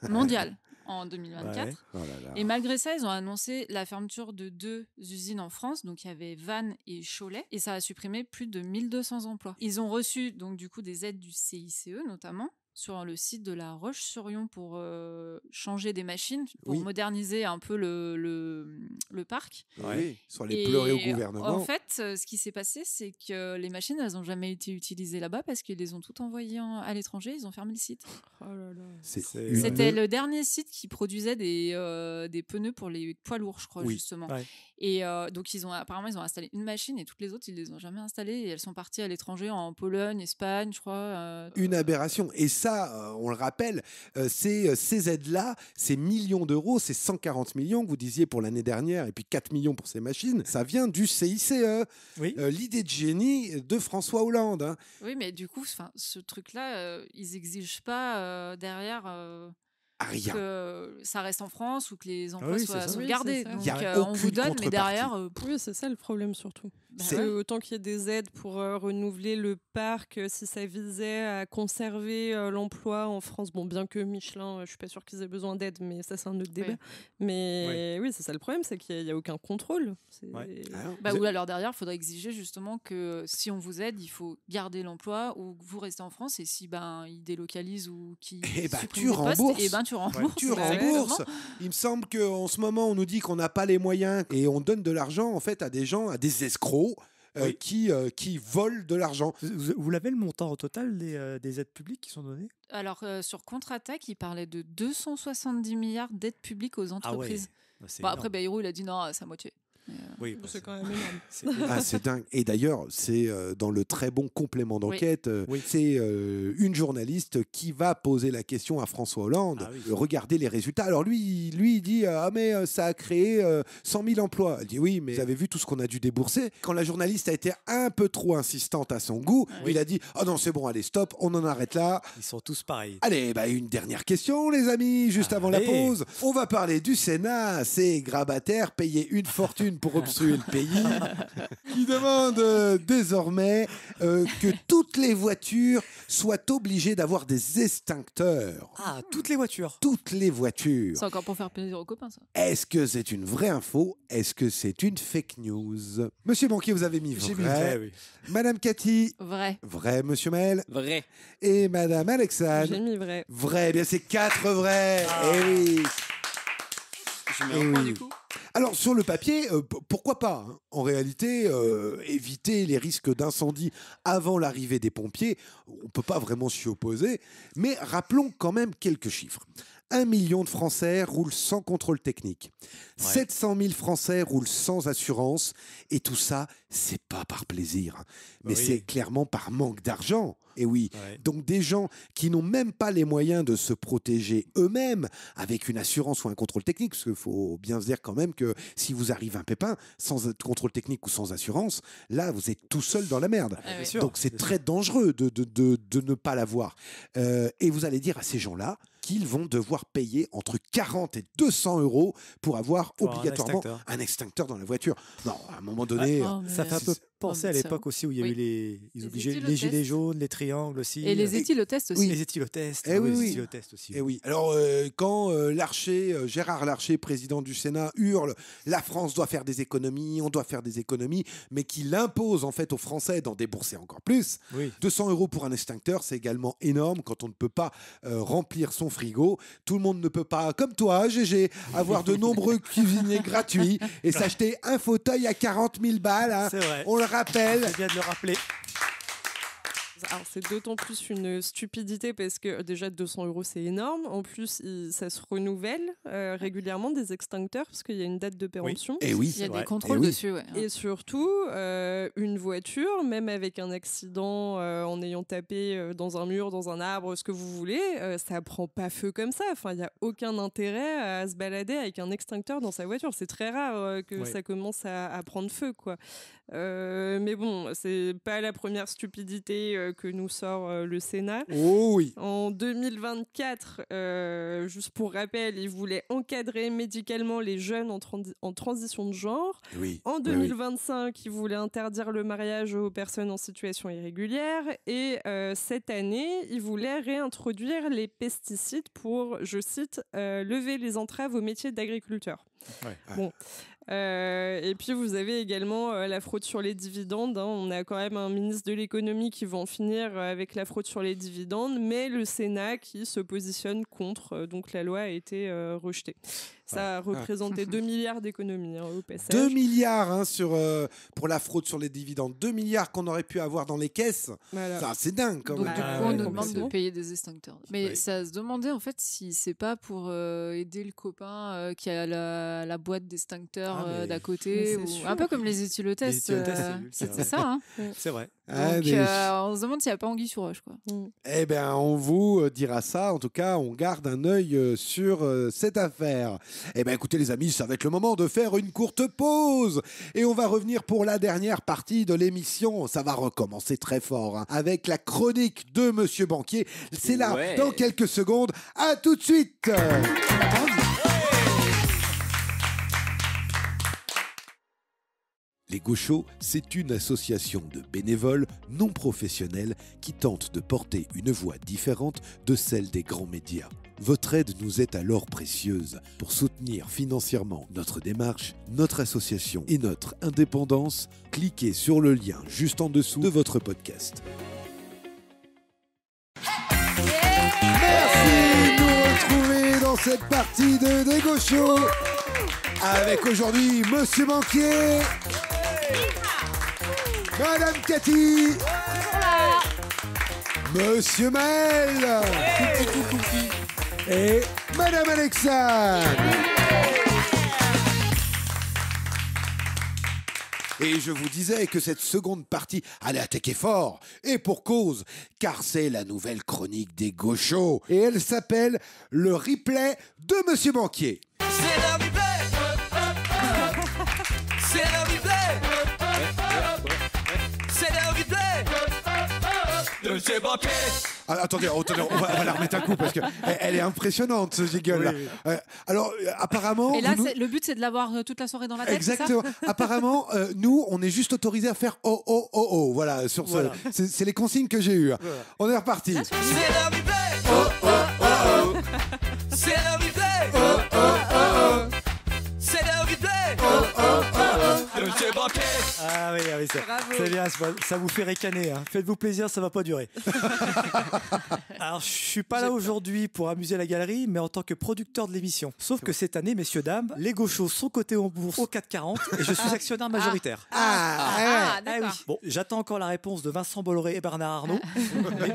mondial en 2024. Ouais. Oh là là. Et malgré ça, ils ont annoncé la fermeture de 2 usines en France. Donc, il y avait Vannes et Cholet. Et ça a supprimé plus de 1200 emplois. Ils ont reçu donc du coup des aides du CICE notamment sur le site de la Roche-sur-Yon pour changer des machines, pour moderniser un peu le parc. Oui, sur les pleurer au gouvernement. En fait, ce qui s'est passé, c'est que les machines, elles n'ont jamais été utilisées là-bas parce qu'ils les ont toutes envoyées à l'étranger, ils ont fermé le site. Oh là là. C'était le dernier site qui produisait des pneus pour les poids lourds, je crois, justement. Ouais. Et donc, apparemment, ils ont installé une machine et toutes les autres, ils ne les ont jamais installées. Et elles sont parties à l'étranger, en Pologne, Espagne, je crois. Une aberration. Et ça, on le rappelle, ces aides-là, ces millions d'euros, ces 140 millions que vous disiez pour l'année dernière et puis 4 millions pour ces machines, ça vient du CICE. L'idée de génie de François Hollande. Hein. Oui, mais du coup, ce truc-là, ils n'exigent pas derrière... rien. Que ça reste en France ou que les emplois soient sauvegardés. Oui, donc on vous donne, mais derrière... Oui, c'est ça le problème surtout. Autant qu'il y ait des aides pour renouveler le parc, si ça visait à conserver l'emploi en France, bon, bien que Michelin, je suis pas sûre qu'ils aient besoin d'aide, mais ça c'est un autre débat. Mais oui, c'est ça le problème, c'est qu'il n'y a aucun contrôle. Ou alors derrière, il faudrait exiger justement que si on vous aide, il faut garder l'emploi ou vous restez en France, et si ils délocalisent ou qu'ils tu rembourses. Tu rembourses. Tu rembourses. Il me semble qu'en ce moment, on nous dit qu'on n'a pas les moyens et on donne de l'argent en fait à des gens, à des escrocs. Qui volent de l'argent. Vous l'avez le montant au total des aides publiques qui sont données? Alors, sur Contre-Attaque, il parlait de 270 milliards d'aides publiques aux entreprises. Après, Bayrou, il a dit non, c'est à moitié. Oui, c'est quand même énorme. C'est dingue. Et d'ailleurs, c'est dans le très bon complément d'enquête, c'est une journaliste qui va poser la question à François Hollande. Regardez les résultats. Alors lui, il dit mais ça a créé 100 000 emplois. Elle dit oui, mais vous avez vu tout ce qu'on a dû débourser. Quand la journaliste a été un peu trop insistante à son goût, il a dit non, c'est bon, allez, stop, on en arrête là. Ils sont tous pareils. Allez, une dernière question, les amis, juste avant la pause. On va parler du Sénat. Ces grabataires payés une fortune pour obstruer le pays, qui demande désormais que toutes les voitures soient obligées d'avoir des extincteurs. Ah, toutes les voitures. Toutes les voitures. C'est encore pour faire plaisir aux copains, ça. Est-ce que c'est une vraie info? Est-ce que c'est une fake news? Monsieur Banquier, vous avez mis vrai. J'ai mis vrai, oui. Madame Cathy? Vrai. Vrai, monsieur Maël? Vrai. Et Madame Alexandre? J'ai mis vrai. Vrai, bien c'est 4 vrais. Eh oui. Je mets un point du coup. Alors, sur le papier, pourquoi pas hein. En réalité, éviter les risques d'incendie avant l'arrivée des pompiers, on ne peut pas vraiment s'y opposer. Mais rappelons quand même quelques chiffres. 1 million de Français roulent sans contrôle technique. 700 000 Français roulent sans assurance. Et tout ça, c'est pas par plaisir. Mais c'est clairement par manque d'argent. Et oui, donc des gens qui n'ont même pas les moyens de se protéger eux-mêmes avec une assurance ou un contrôle technique, parce qu'il faut bien se dire quand même que si vous arrive un pépin, sans contrôle technique ou sans assurance, là, vous êtes tout seul dans la merde. Donc c'est très dangereux de ne pas l'avoir. Et vous allez dire à ces gens-là qu'ils vont devoir payer entre 40 et 200 € pour avoir obligatoirement un extincteur dans la voiture. Non, à un moment donné... ça fait un peu pensé à l'époque aussi où il y avait ils obligeaient les gilets jaunes, les triangles aussi. Et les éthylotests aussi. Oui, les éthylotests. Et les éthylotests aussi. Et oui. Alors, quand Gérard Larcher, président du Sénat, hurle « La France doit faire des économies, on doit faire des économies », mais qu'il impose en fait aux Français d'en débourser encore plus. 200 € pour un extincteur, c'est également énorme quand on ne peut pas remplir son frigo. Tout le monde ne peut pas, comme toi, GG, avoir de nombreux cuisiniers gratuits et s'acheter un fauteuil à 40 000 balles. Hein. C'est vrai. On le rappelle. C'est bien de le rappeler. Alors c'est d'autant plus une stupidité parce que déjà 200 € c'est énorme. En plus ça se renouvelle régulièrement des extincteurs parce qu'il y a une date de péremption. Et oui, il y a des contrôles dessus. Ouais. Et surtout une voiture, même avec un accident en ayant tapé dans un mur, dans un arbre, ce que vous voulez, ça prend pas feu comme ça. Enfin il y a aucun intérêt à se balader avec un extincteur dans sa voiture. C'est très rare que ça commence à prendre feu quoi. Mais bon, c'est pas la première stupidité que nous sort le Sénat. Oh oui. En 2024, juste pour rappel, il voulait encadrer médicalement les jeunes en transition de genre. Oui. En 2025, il voulait interdire le mariage aux personnes en situation irrégulière. Et cette année, il voulait réintroduire les pesticides pour, je cite, lever les entraves au métier d'agriculteur. Ouais. Bon. Et puis vous avez également la fraude sur les dividendes. On a quand même un ministre de l'économie qui va en finir avec la fraude sur les dividendes, mais le Sénat qui se positionne contre. Donc la loi a été rejetée. Ça a représenté 2 milliards d'économies au passage. 2 milliards pour la fraude sur les dividendes. 2 milliards qu'on aurait pu avoir dans les caisses. Voilà. Ça, c'est dingue quand Donc même. du coup, on nous demande de payer des extincteurs. Mais ça se demandait en fait si c'est pas pour aider le copain qui a la boîte d'extincteurs d'à côté. Un peu comme les éthylotests. C'est ça. Hein. C'est vrai. Donc on se demande s'il n'y a pas anguille sur roche. Eh bien, on vous dira ça. En tout cas, on garde un œil sur cette affaire. Eh bien, écoutez les amis, ça va être le moment de faire une courte pause. Et on va revenir pour la dernière partie de l'émission. Ça va recommencer très fort avec la chronique de Monsieur Banquier. C'est là, dans quelques secondes. À tout de suite. Les Gauchos, c'est une association de bénévoles non professionnels qui tente de porter une voix différente de celle des grands médias. Votre aide nous est alors précieuse pour soutenir financièrement notre démarche, notre association et notre indépendance. Cliquez sur le lien juste en dessous de votre podcast. Merci de nous retrouver dans cette partie de Des Gauchos avec aujourd'hui Monsieur Banquier, Madame Cathy, Monsieur Maël et Madame Alexandre. Et je vous disais que cette seconde partie allait attaquer fort, et pour cause, car c'est la nouvelle chronique des Gauchos, et elle s'appelle le replay de Monsieur Banquier. C'est le replay. C'est le replay. C'est le replay de Monsieur Banquier. Ah, attendez, on va la remettre un coup parce qu'elle est impressionnante ce jiggle là. Alors apparemment... Et là, le but c'est de l'avoir toute la soirée dans la tête. Exactement. Apparemment, nous, on est juste autorisé à faire oh oh oh oh. Voilà, c'est les consignes que j'ai eues. Voilà. On est reparti. C'est le replay. Oh oh oh oh. C'est le replay. Oh oh oh oh. C'est le replay. Oh oh oh oh. De Monsieur Banquier. Ah oui, c'est bien, ça vous fait ricaner. Hein. Faites-vous plaisir, ça va pas durer. Alors, je suis pas là aujourd'hui pour amuser la galerie, mais en tant que producteur de l'émission. Sauf que cette année, messieurs, dames, les Gauchos sont cotés en bourse au 440 et je suis actionnaire majoritaire. D'accord. Oui. Bon, j'attends encore la réponse de Vincent Bolloré et Bernard Arnault.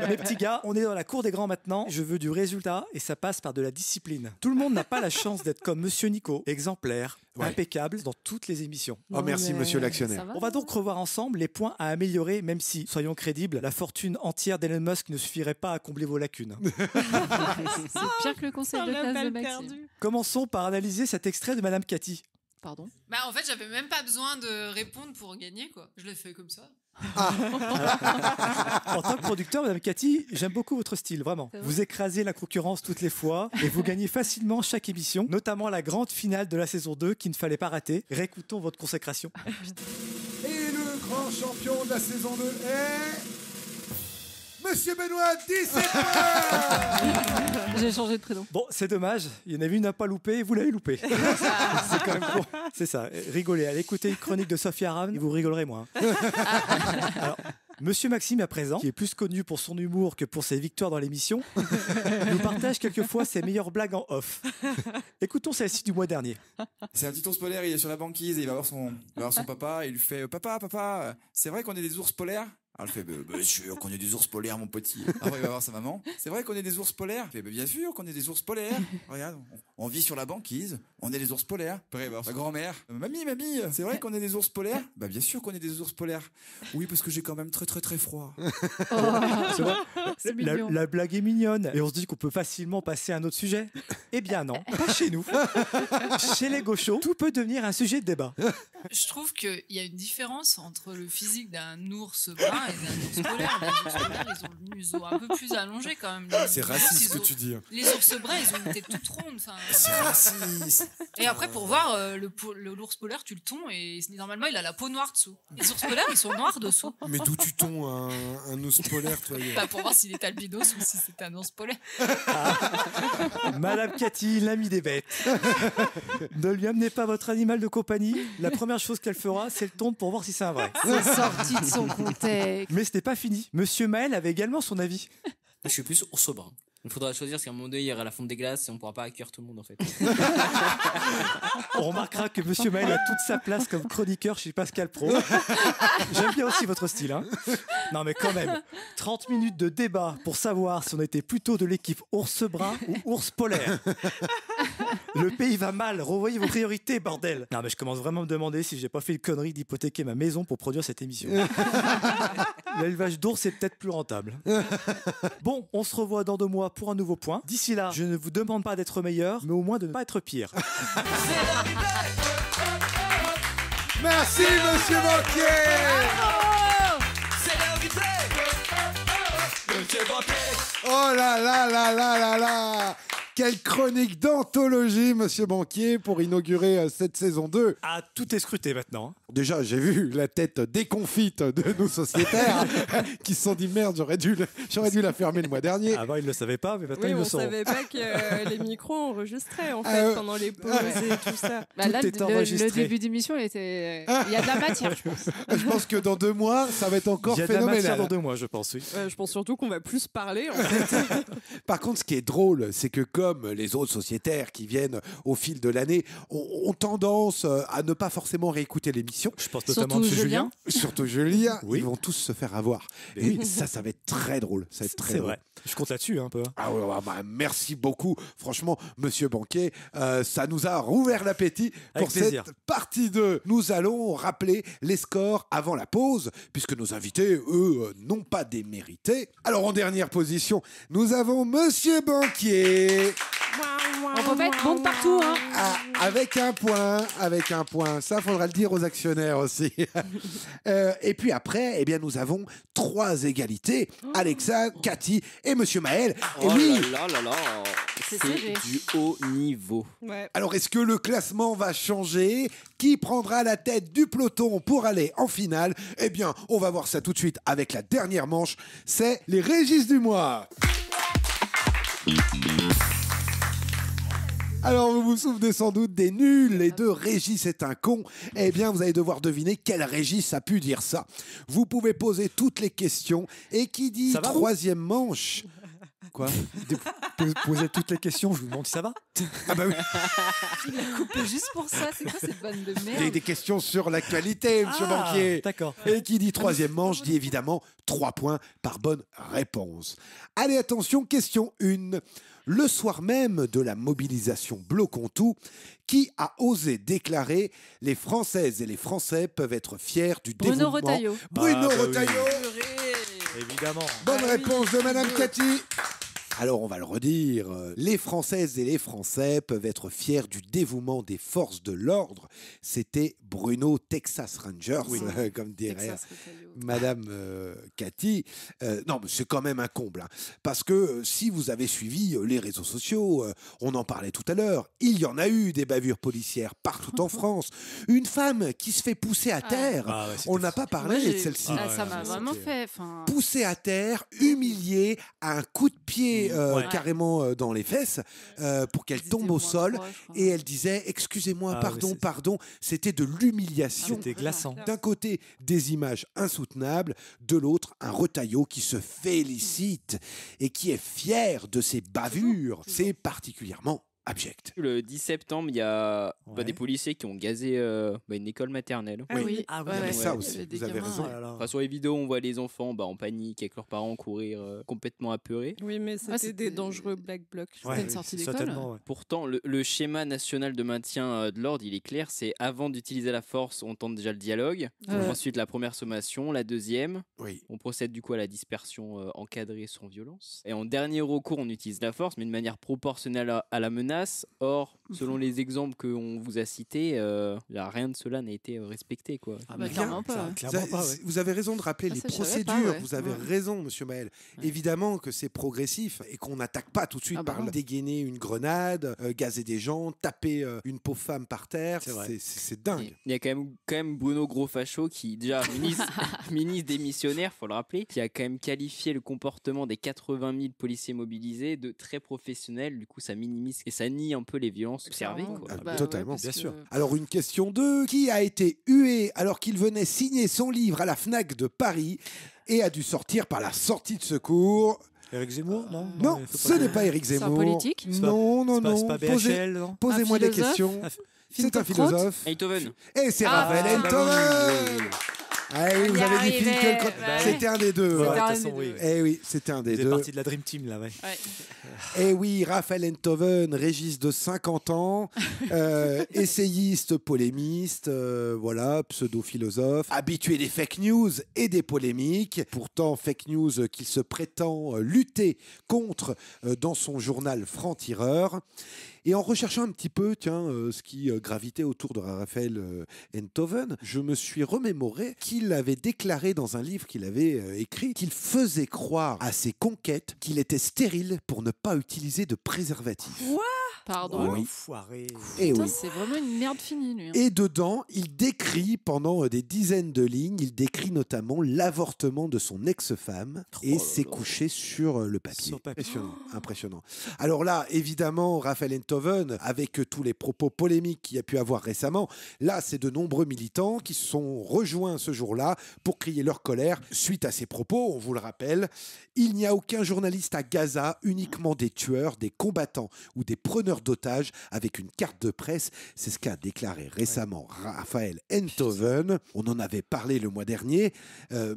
mes petits gars, on est dans la cour des grands maintenant. Je veux du résultat et ça passe par de la discipline. Tout le monde n'a pas la chance d'être comme Monsieur Nico, exemplaire, impeccable dans toutes les émissions. Oh, merci, Monsieur l'actionnaire. On va donc revoir ensemble les points à améliorer, même si, soyons crédibles, la fortune entière d'Elon Musk ne suffirait pas à combler vos lacunes. C'est pire que le conseil de classe de Maxime. Commençons par analyser cet extrait de Madame Cathy. Pardon ? Bah en fait, j'avais même pas besoin de répondre pour gagner, quoi. Je l'ai fait comme ça. En tant que producteur, Madame Cathy, j'aime beaucoup votre style, vraiment. Vous écrasez la concurrence toutes les fois et vous gagnez facilement chaque émission, notamment la grande finale de la saison 2 qu'il ne fallait pas rater. Réécoutons votre consécration. Et le grand grand champion de la saison 2 est... Monsieur Benoît, 17 points. J'ai changé de prénom. Bon, c'est dommage. Il y en avait une à pas louper et vous l'avez loupé. C'est quand même con. C'est ça. Rigolez. Allez écouter une chronique de Sophie Aram et vous rigolerez moins. Alors, Monsieur Maxime, à présent, qui est plus connu pour son humour que pour ses victoires dans l'émission, nous partage quelquefois ses meilleures blagues en off. Écoutons celle-ci du mois dernier. C'est un petit ours polaire, il est sur la banquise et il va voir son papa et il lui fait Papa, c'est vrai qu'on est des ours polaires? Alors il fait bien sûr qu'on est des ours polaires, mon petit. Après il va voir sa maman. C'est vrai qu'on est des ours polaires? Il fait bien sûr qu'on est des ours polaires. Regarde, on vit sur la banquise, on est des ours polaires. Après il va voir sa grand-mère. Mamie, c'est vrai qu'on est des ours polaires? Bah bien sûr qu'on est des ours polaires. Oui, parce que j'ai quand même très très très froid. C'est vrai. C'est mignon. La blague est mignonne et on se dit qu'on peut facilement passer à un autre sujet. Eh bien non, pas chez nous. Chez les gauchos, tout peut devenir un sujet de débat. Je trouve qu'il y a une différence entre le physique d'un ours brun et d'un ours polaire. Les ours polaires, ils ont le museau un peu plus allongé quand même. C'est raciste ce que tu dis. Les ours bruns, ils ont une tête toute ronde. C'est raciste. Et après, pour voir l'ours polaire, tu le tonds et normalement, il a la peau noire dessous. Les ours polaires, ils sont noirs dessous. Mais d'où tu tonds un ours polaire, toi? Pas pour voir s'il est albinos ou si c'est un ours polaire. Madame Cathy, l'amie des bêtes. Ne lui amenez pas votre animal de compagnie. La première chose qu'elle fera, c'est le tondre pour voir si c'est un vrai. C'est sorti de son contexte. Mais ce n'est pas fini. Monsieur Maël avait également son avis. Je suis plus ours brun. Il faudra choisir parce qu'à un moment donné, il y aura la fonte des glaces et on ne pourra pas accueillir tout le monde en fait. On remarquera que Monsieur Maël a toute sa place comme chroniqueur chez Pascal Pro. J'aime bien aussi votre style. Hein. Non mais quand même, 30 minutes de débat pour savoir si on était plutôt de l'équipe ours brun ou ours polaire. Le pays va mal, revoyez vos priorités, bordel. Non mais je commence vraiment à me demander si j'ai pas fait une connerie d'hypothéquer ma maison pour produire cette émission. L'élevage d'ours est peut-être plus rentable. Bon, on se revoit dans 2 mois pour un nouveau point. D'ici là, je ne vous demande pas d'être meilleur, mais au moins de ne pas être pire. Merci, Monsieur Banquier. C'est l'invité. Monsieur Banquier. Oh là là là là là là. Quelle chronique d'anthologie, Monsieur Banquier, pour inaugurer cette saison 2. Ah, tout est scruté maintenant. Déjà, j'ai vu la tête déconfite de nos sociétaires qui se sont dit merde, j'aurais dû la fermer le mois dernier. Avant, ils ne le savaient pas, mais maintenant, Oui, ils le on sauront. savait pas que les micros enregistraient en fait pendant les pauses et tout ça. Bah là, le début d'émission, il y a de la matière, je pense. Je pense que dans 2 mois, ça va être encore phénoménal. Il y a de la matière dans 2 mois, je pense, oui. Je pense surtout qu'on va plus parler, en fait. Par contre, ce qui est drôle, c'est que comme les autres sociétaires qui viennent au fil de l'année ont tendance à ne pas forcément réécouter l'émission. Je pense notamment à Julien. Surtout Julien. Oui. Ils vont tous se faire avoir. Et ça va être très drôle. Ça va être très drôle. Vrai. Je compte là-dessus un peu. Ah ouais, merci beaucoup. Franchement, Monsieur Banquier, ça nous a rouvert l'appétit pour cette partie 2. Nous allons rappeler les scores avant la pause, puisque nos invités, eux, n'ont pas démérité. Alors, en dernière position, nous avons Monsieur Banquier. On peut pas être bon de partout, hein. Avec un point. Ça, faudra le dire aux actionnaires aussi. Et puis après, eh bien, nous avons 3 égalités. Alexa, Cathy et Monsieur Maël. Et oui. C'est du haut niveau. Ouais. Alors, est-ce que le classement va changer? Qui prendra la tête du peloton pour aller en finale? Eh bien, on va voir ça tout de suite avec la dernière manche. C'est les Régis du mois. Alors, vous vous souvenez sans doute des nuls et de Régis est un con. Eh bien, vous allez devoir deviner quel Régis a pu dire ça. Vous pouvez poser toutes les questions. Et qui dit troisième manche? Quoi? Posez toutes les questions, je vous demande si ça va. Ah bah oui. Il a coupé juste pour ça. C'est quoi cette vanne de merde? Des questions sur l'actualité, Monsieur Banquier. D'accord. Et qui dit troisième manche dit évidemment 3 points par bonne réponse. Allez, attention, question 1. Le soir même de la mobilisation Bloquons tout, qui a osé déclarer « Les Françaises et les Français peuvent être fiers du dévouement » Bruno Retailleau. Bruno Retailleau. Évidemment. Bonne réponse de Madame Cathy. Alors on va le redire, les Françaises et les Français peuvent être fiers du dévouement des forces de l'ordre. C'était Bruno Texas Rangers, comme dirait Madame Cathy. Non, mais c'est quand même un comble, hein, parce que si vous avez suivi les réseaux sociaux, on en parlait tout à l'heure, il y en a eu des bavures policières partout en France. Une femme qui se fait pousser à terre, on n'a pas parlé de celle-ci. Ça m'a vraiment fait... Poussée à terre, humiliée, à un coup de pied carrément dans les fesses pour qu'elle tombe au sol. Et elle disait « Excusez-moi, pardon ». C'était de l'humiliation. C'était glaçant. D'un côté, des images insoutenables. De l'autre, un retaillot qui se félicite et qui est fier de ses bavures. C'est particulièrement abject. Le 10 septembre, il y a des policiers qui ont gazé une école maternelle. Ça aussi, vous avez raison. Enfin, sur les vidéos, on voit les enfants en panique avec leurs parents courir complètement apeurés. Oui, mais c'était des dangereux black blocs. C'était une sortie d'école. Pourtant, le schéma national de maintien de l'ordre, il est clair. C'est avant d'utiliser la force, on tente déjà le dialogue. Ensuite, la première sommation. La deuxième, on procède du coup à la dispersion encadrée sans violence. Et en dernier recours, on utilise la force, mais de manière proportionnelle à la menace. Or, selon les exemples qu'on vous a cités, rien de cela n'a été respecté. Quoi. Clairement pas. Vous avez raison de rappeler les procédures. Vous avez raison, monsieur Maël. Évidemment que c'est progressif et qu'on n'attaque pas tout de suite par dégainer une grenade, gazer des gens, taper une pauvre femme par terre. C'est dingue. Il y a quand même Bruno Gros-Facho qui, déjà, ministre démissionnaire, faut le rappeler, qui a quand même qualifié le comportement des 80 000 policiers mobilisés de très professionnel. Du coup, ça minimise et ça nie un peu les violences observées. Totalement, bien sûr. Alors, une question 2. Qui a été hué alors qu'il venait signer son livre à la Fnac de Paris et a dû sortir par la sortie de secours? Éric Zemmour, non? Non, ce n'est pas Éric Zemmour. C'est un politique? Non. C'est pas BHL, non? Posez-moi des questions. C'est un philosophe. Enthoven. Et c'est Raphaël Enthoven. Ah oui, vous avez dit Finkielkraut. C'était un des deux. Eh oui, c'était un des deux. C'est parti de la Dream Team, là, Eh oui, Raphaël Enthoven, Régis de 50 ans, essayiste, polémiste, pseudo-philosophe, habitué des fake news et des polémiques. Pourtant, fake news qu'il se prétend lutter contre dans son journal Franc-Tireur. Et en recherchant un petit peu ce qui gravitait autour de Raphaël Enthoven, je me suis remémoré qu'il avait déclaré dans un livre qu'il avait écrit qu'il faisait croire à ses conquêtes qu'il était stérile pour ne pas utiliser de préservatif. Quoi ? Pardon. Oui. Putain, c'est vraiment une merde finie, lui. Et dedans, il décrit pendant des dizaines de lignes, il décrit notamment l'avortement de son ex-femme et s'est couché sur le papier. Impressionnant. Alors là, évidemment, Raphaël Enthoven, avec tous les propos polémiques qu'il y a pu avoir récemment, là, c'est de nombreux militants qui se sont rejoints ce jour-là pour crier leur colère suite à ces propos. On vous le rappelle, il n'y a aucun journaliste à Gaza, uniquement des tueurs, des combattants ou des preneurs d'otages avec une carte de presse. C'est ce qu'a déclaré récemment Raphaël Enthoven. On en avait parlé le mois dernier,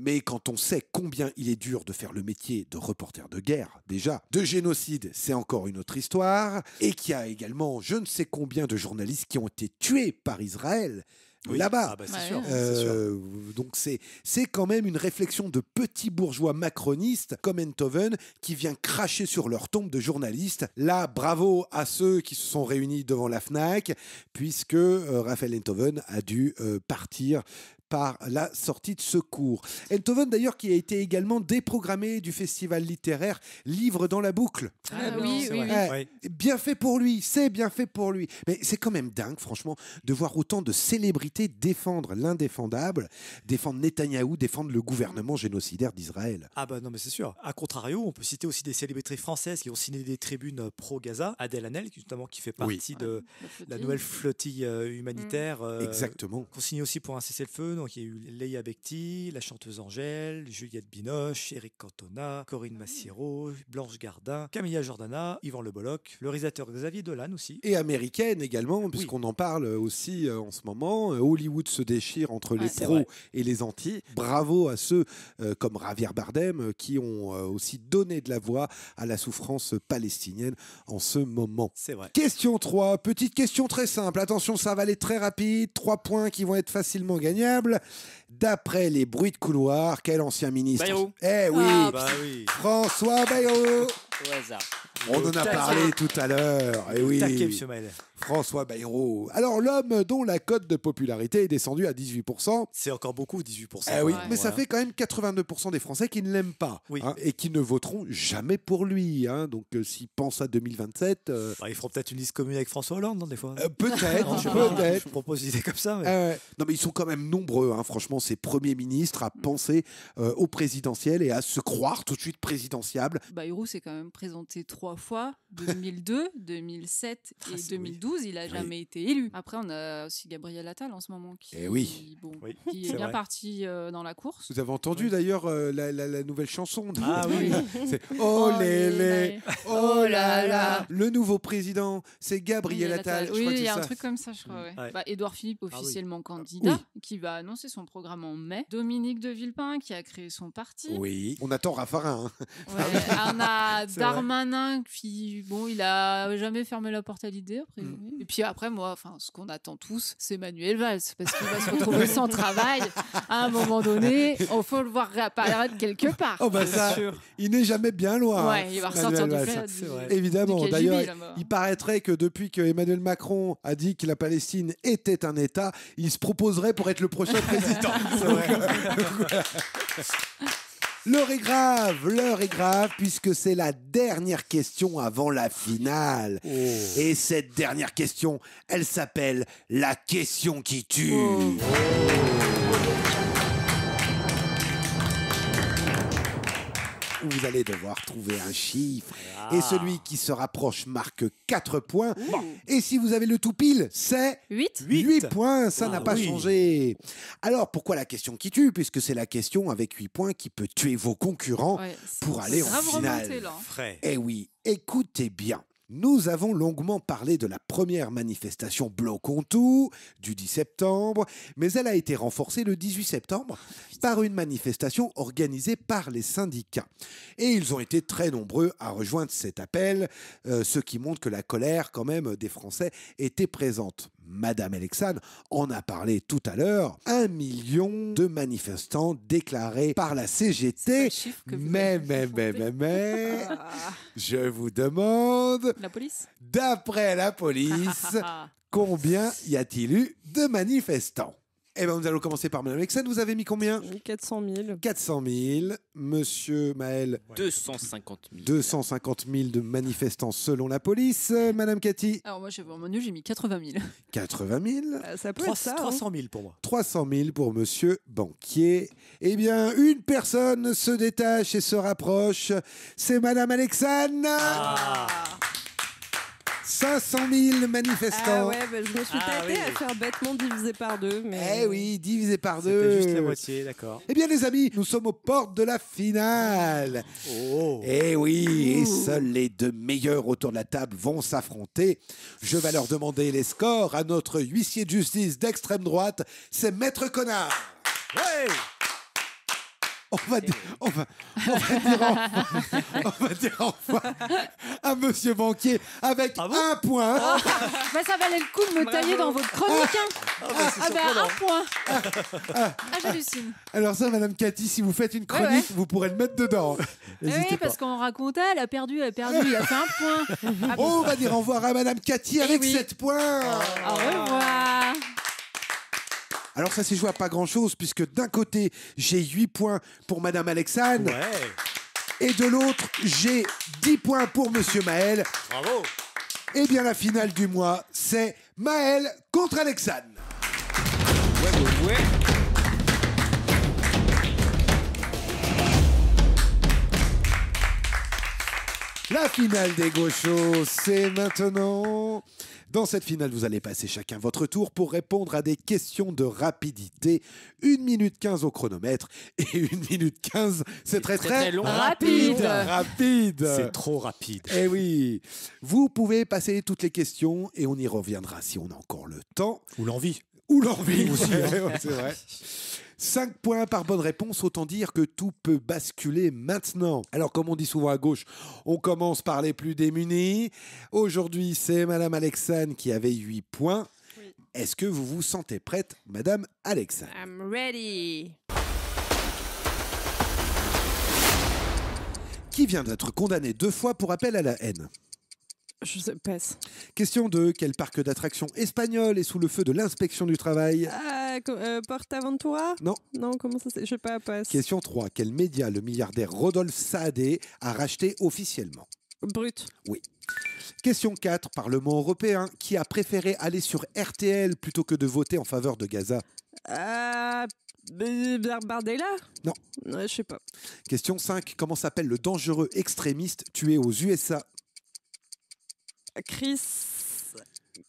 mais quand on sait combien il est dur de faire le métier de reporter de guerre, déjà, de génocide, c'est encore une autre histoire, et qu'il y a également je ne sais combien de journalistes qui ont été tués par Israël. Là-bas. C'est sûr. Donc c'est quand même une réflexion de petits bourgeois macronistes comme Enthoven qui vient cracher sur leur tombe de journalistes. Là, bravo à ceux qui se sont réunis devant la Fnac, puisque Raphaël Enthoven a dû partir par la sortie de secours. Enthoven d'ailleurs qui a été également déprogrammé du festival littéraire Livre dans la boucle. Oui. Bien fait pour lui, c'est bien fait pour lui. Mais c'est quand même dingue franchement de voir autant de célébrités défendre l'indéfendable, défendre Netanyahou, défendre le gouvernement génocidaire d'Israël. Ah bah non mais c'est sûr. A contrario, on peut citer aussi des célébrités françaises qui ont signé des tribunes pro-Gaza. Adèle Hanel, notamment qui fait partie de la nouvelle flottille humanitaire. Exactement. Qu'on signe aussi pour un cessez-le-feu. Donc il y a eu Leia Bekti, la chanteuse Angèle, Juliette Binoche, Éric Cantona, Corinne Massiero, Blanche Gardin, Camilla Jordana, Yvan Le Bolloc, le réalisateur Xavier Dolan aussi. Et américaine également, puisqu'on en parle aussi en ce moment. Hollywood se déchire entre les pros et les antis. Bravo à ceux comme Javier Bardem qui ont aussi donné de la voix à la souffrance palestinienne en ce moment. C'est vrai. Question 3, petite question très simple. Attention, ça va aller très rapide. 3 points qui vont être facilement gagnables. table. D'après les bruits de couloir, quel ancien ministre? Bayrou. Eh oui, oui. François Bayrou. Au hasard. On en a parlé tout à l'heure. Eh oui. Taquet, monsieur Maël. François Bayrou. Alors, l'homme dont la cote de popularité est descendue à 18%. C'est encore beaucoup, 18%. Eh oui, Ouais. mais ça fait quand même 82% des Français qui ne l'aiment pas et qui ne voteront jamais pour lui. Donc, s'ils pensent à 2027... Ils feront peut-être une liste commune avec François Hollande, non, des fois. Peut-être, Je propose une idée comme ça. Mais... non, mais ils sont quand même nombreux, franchement, ces premiers ministres à penser au présidentiel et à se croire tout de suite présidentiable. Bayrou s'est quand même présenté 3 fois, 2002, 2007 et 2012. Il n'a jamais été élu. Après, on a aussi Gabriel Attal en ce moment qui, qui est bien parti dans la course. Vous avez entendu d'ailleurs la nouvelle chanson de... Ah oui. C'est oh lélé, oh là là. Le nouveau président, c'est Gabriel Attal. Oui, il y a un truc comme ça, je crois. Édouard Philippe, officiellement candidat, qui va annoncer son programme en mai. Dominique de Villepin, qui a créé son parti. Oui, on attend Raffarin. On a Darmanin, qui, il a jamais fermé la porte à l'idée. Et puis après, moi, ce qu'on attend tous, c'est Manuel Valls, parce qu'il va se retrouver sans travail. À un moment donné, il faut le voir réapparaître quelque part. Oh bah ça, il n'est jamais bien loin. Ouais, il va ressortir du fait. Évidemment. D'ailleurs, il paraîtrait que depuis que Emmanuel Macron a dit que la Palestine était un État, il se proposerait pour être le prochain président. C'est vrai. L'heure est grave puisque c'est la dernière question avant la finale. Et cette dernière question, elle s'appelle la question qui tue. Vous allez devoir trouver un chiffre. Et celui qui se rapproche marque 4 points. Et si vous avez le tout pile, c'est 8 points. Ça n'a pas changé. Alors, pourquoi la question qui tue? Puisque c'est la question avec 8 points qui peut tuer vos concurrents pour aller en finale. Eh oui, écoutez bien. Nous avons longuement parlé de la première manifestation Bloc on tout du 10 septembre, mais elle a été renforcée le 18 septembre par une manifestation organisée par les syndicats. Et ils ont été très nombreux à rejoindre cet appel, ce qui montre que la colère quand même des Français était présente. Madame Alexandre en a parlé tout à l'heure. 1 million de manifestants déclarés par la CGT. Mais, je vous demande... La police ? D'après la police, combien y a-t-il eu de manifestants ? Eh bien, nous allons commencer par Mme Alexandre. Vous avez mis combien ? 400 000. 400 000. Monsieur Maël ? 250 000. 250 000 de manifestants selon la police. Madame Cathy ? Alors moi, j'ai vraiment nul, j'ai mis 80 000. 80 000 ? Ça peut être ça. 300 000 pour moi. 300 000 pour Monsieur Banquier. Eh bien, une personne se détache et se rapproche. C'est Madame Alexandre. 500 000 manifestants. Je me suis tâtée à faire bêtement divisé par 2. Mais... Eh oui, divisé par 2. C'était juste la moitié, d'accord. Eh bien, les amis, nous sommes aux portes de la finale. Eh oui, et seuls les 2 meilleurs autour de la table vont s'affronter. Je vais leur demander les scores à notre huissier de justice d'extrême droite, c'est Maître Connard. Ouais. On va dire enfin à Monsieur Banquier avec 1 point. Ça valait le coup de me tailler dans votre chronique. 1 point. J'hallucine. Alors ça, Madame Cathy, si vous faites une chronique, vous pourrez le mettre dedans. Oui, parce qu'on racontait, elle a perdu, il a fait 1 point. On va dire au revoir à Madame Cathy avec 7 points. Au revoir. Alors ça s'est joué à pas grand-chose, puisque d'un côté, j'ai 8 points pour Madame Alexandre. Et de l'autre, j'ai 10 points pour Monsieur Maël. Bravo. Eh bien, la finale du mois, c'est Maël contre Alexandre. La finale des gauchos, c'est maintenant. Dans cette finale, vous allez passer chacun votre tour pour répondre à des questions de rapidité. 1 minute 15 au chronomètre. Et 1 minute 15, c'est très long. Rapide. C'est trop rapide. Eh oui. Vous pouvez passer toutes les questions et on y reviendra si on a encore le temps. Ou l'envie. Aussi, c'est vrai. 5 points par bonne réponse, autant dire que tout peut basculer maintenant. Alors, comme on dit souvent à gauche, on commence par les plus démunis. Aujourd'hui, c'est Madame Alexandre qui avait 8 points. Est-ce que vous vous sentez prête, Madame Alexa? I'm ready. Qui vient d'être condamné 2 fois pour appel à la haine? Je sais, passe. Question 2. Quel parc d'attractions espagnol est sous le feu de l'inspection du travail? Portaventura? Non. Non, comment ça c'est? Je sais pas, passe. Question 3. Quel média le milliardaire Rodolphe Saadé a racheté officiellement? Brut. Oui. Question 4. Parlement européen. Qui a préféré aller sur RTL plutôt que de voter en faveur de Gaza? Bardella? Non. Je sais pas. Question 5. Comment s'appelle le dangereux extrémiste tué aux USA? Chris...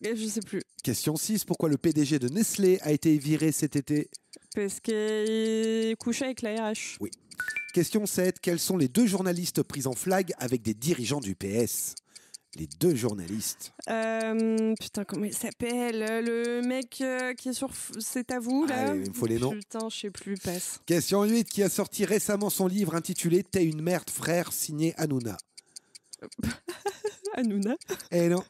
Je sais plus. Question 6. Pourquoi le PDG de Nestlé a été viré cet été? Parce qu'il couchait avec la RH. Oui. Question 7. Quels sont les 2 journalistes pris en flag avec des dirigeants du PS? Les 2 journalistes. Putain, comment il s'appelle? Le mec qui est sur... C'est à vous, là? Il me faut les noms. Putain, je sais plus, passe. Question 8. Qui a sorti récemment son livre intitulé « T'es une merde, frère » signé Hanouna? Hanouna? Eh non.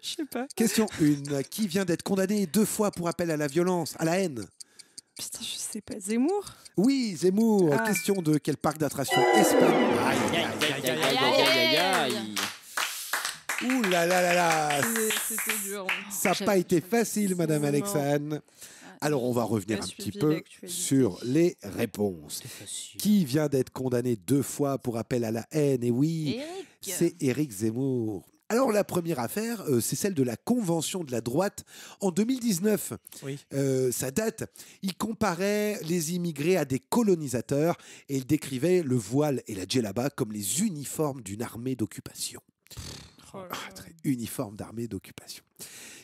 Je sais pas. Question 1. Qui vient d'être condamné 2 fois pour appel à la violence, à la haine? Putain, je sais pas. Zemmour? Oui, Zemmour. Question 2. Quel parc d'attractions espagnol? Ouh là là là là. C'était dur. Ça n'a pas été facile, Madame Alexane. Alors, on va revenir un petit peu sur les réponses. Qui vient d'être condamné 2 fois pour appel à la haine? Et oui, c'est Éric Zemmour. Alors, la première affaire, c'est celle de la Convention de la droite en 2019. Oui. Ça date. Il comparait les immigrés à des colonisateurs et il décrivait le voile et la djellaba comme les uniformes d'une armée d'occupation. Uniforme d'armée d'occupation.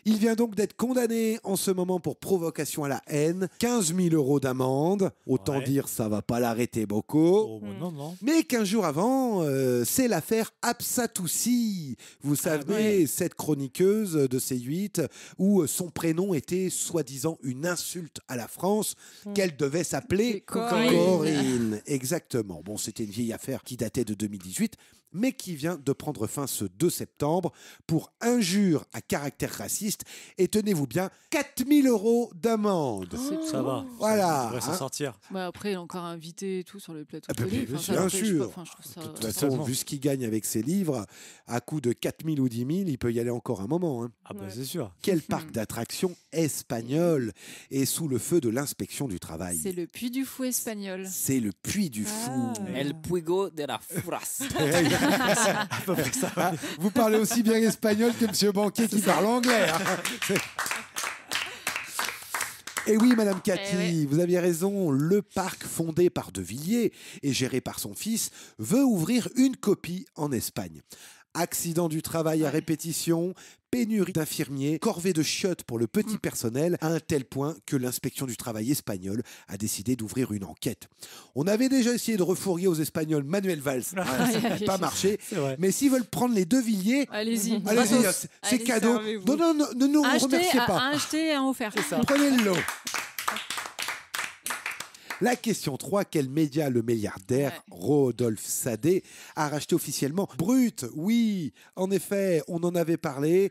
Il vient donc d'être condamné en ce moment pour provocation à la haine, 15 000 € d'amende. Autant dire, ça va pas l'arrêter beaucoup. Non. Mais 15 jours avant, c'est l'affaire Absatoussi. Vous savez, cette chroniqueuse de C8 où son prénom était soi-disant une insulte à la France, qu'elle devait s'appeler Corinne. Exactement. Bon, c'était une vieille affaire qui datait de 2018. Mais qui vient de prendre fin ce 2 septembre pour injure à caractère raciste. Et tenez-vous bien, 4 000 € d'amende. Ça va. Voilà. On devrait s'en sortir. Bah après, il est encore invité et tout sur le plateau. Bien sûr. De toute façon, vu ce qu'il gagne avec ses livres, à coût de 4 000 ou 10 000, il peut y aller encore un moment. Hein. Ah bah c'est sûr. Quel parc d'attractions espagnol est sous le feu de l'inspection du travail? C'est le Puy du Fou espagnol. C'est le Puy du Fou. El Puigo de la Furas. À peu près ça. Vous parlez aussi bien espagnol que Monsieur Banquier qui parle anglais. Hein. Et oui, Madame Cathy, vous aviez raison. Le parc fondé par De Villiers et géré par son fils veut ouvrir une copie en Espagne. Accident du travail à répétition, pénurie d'infirmiers, corvée de chiottes pour le petit personnel, à un tel point que l'inspection du travail espagnole a décidé d'ouvrir une enquête. On avait déjà essayé de refourguer aux Espagnols Manuel Valls, ça n'a pas marché, mais s'ils veulent prendre les De Villiers, allez-y, c'est cadeau. Non, ne nous remerciez pas. Un acheté et un offert. Prenez le lot. La question 3, quel média le milliardaire Rodolphe Saadé a racheté officiellement? Brut, oui, en effet, on en avait parlé.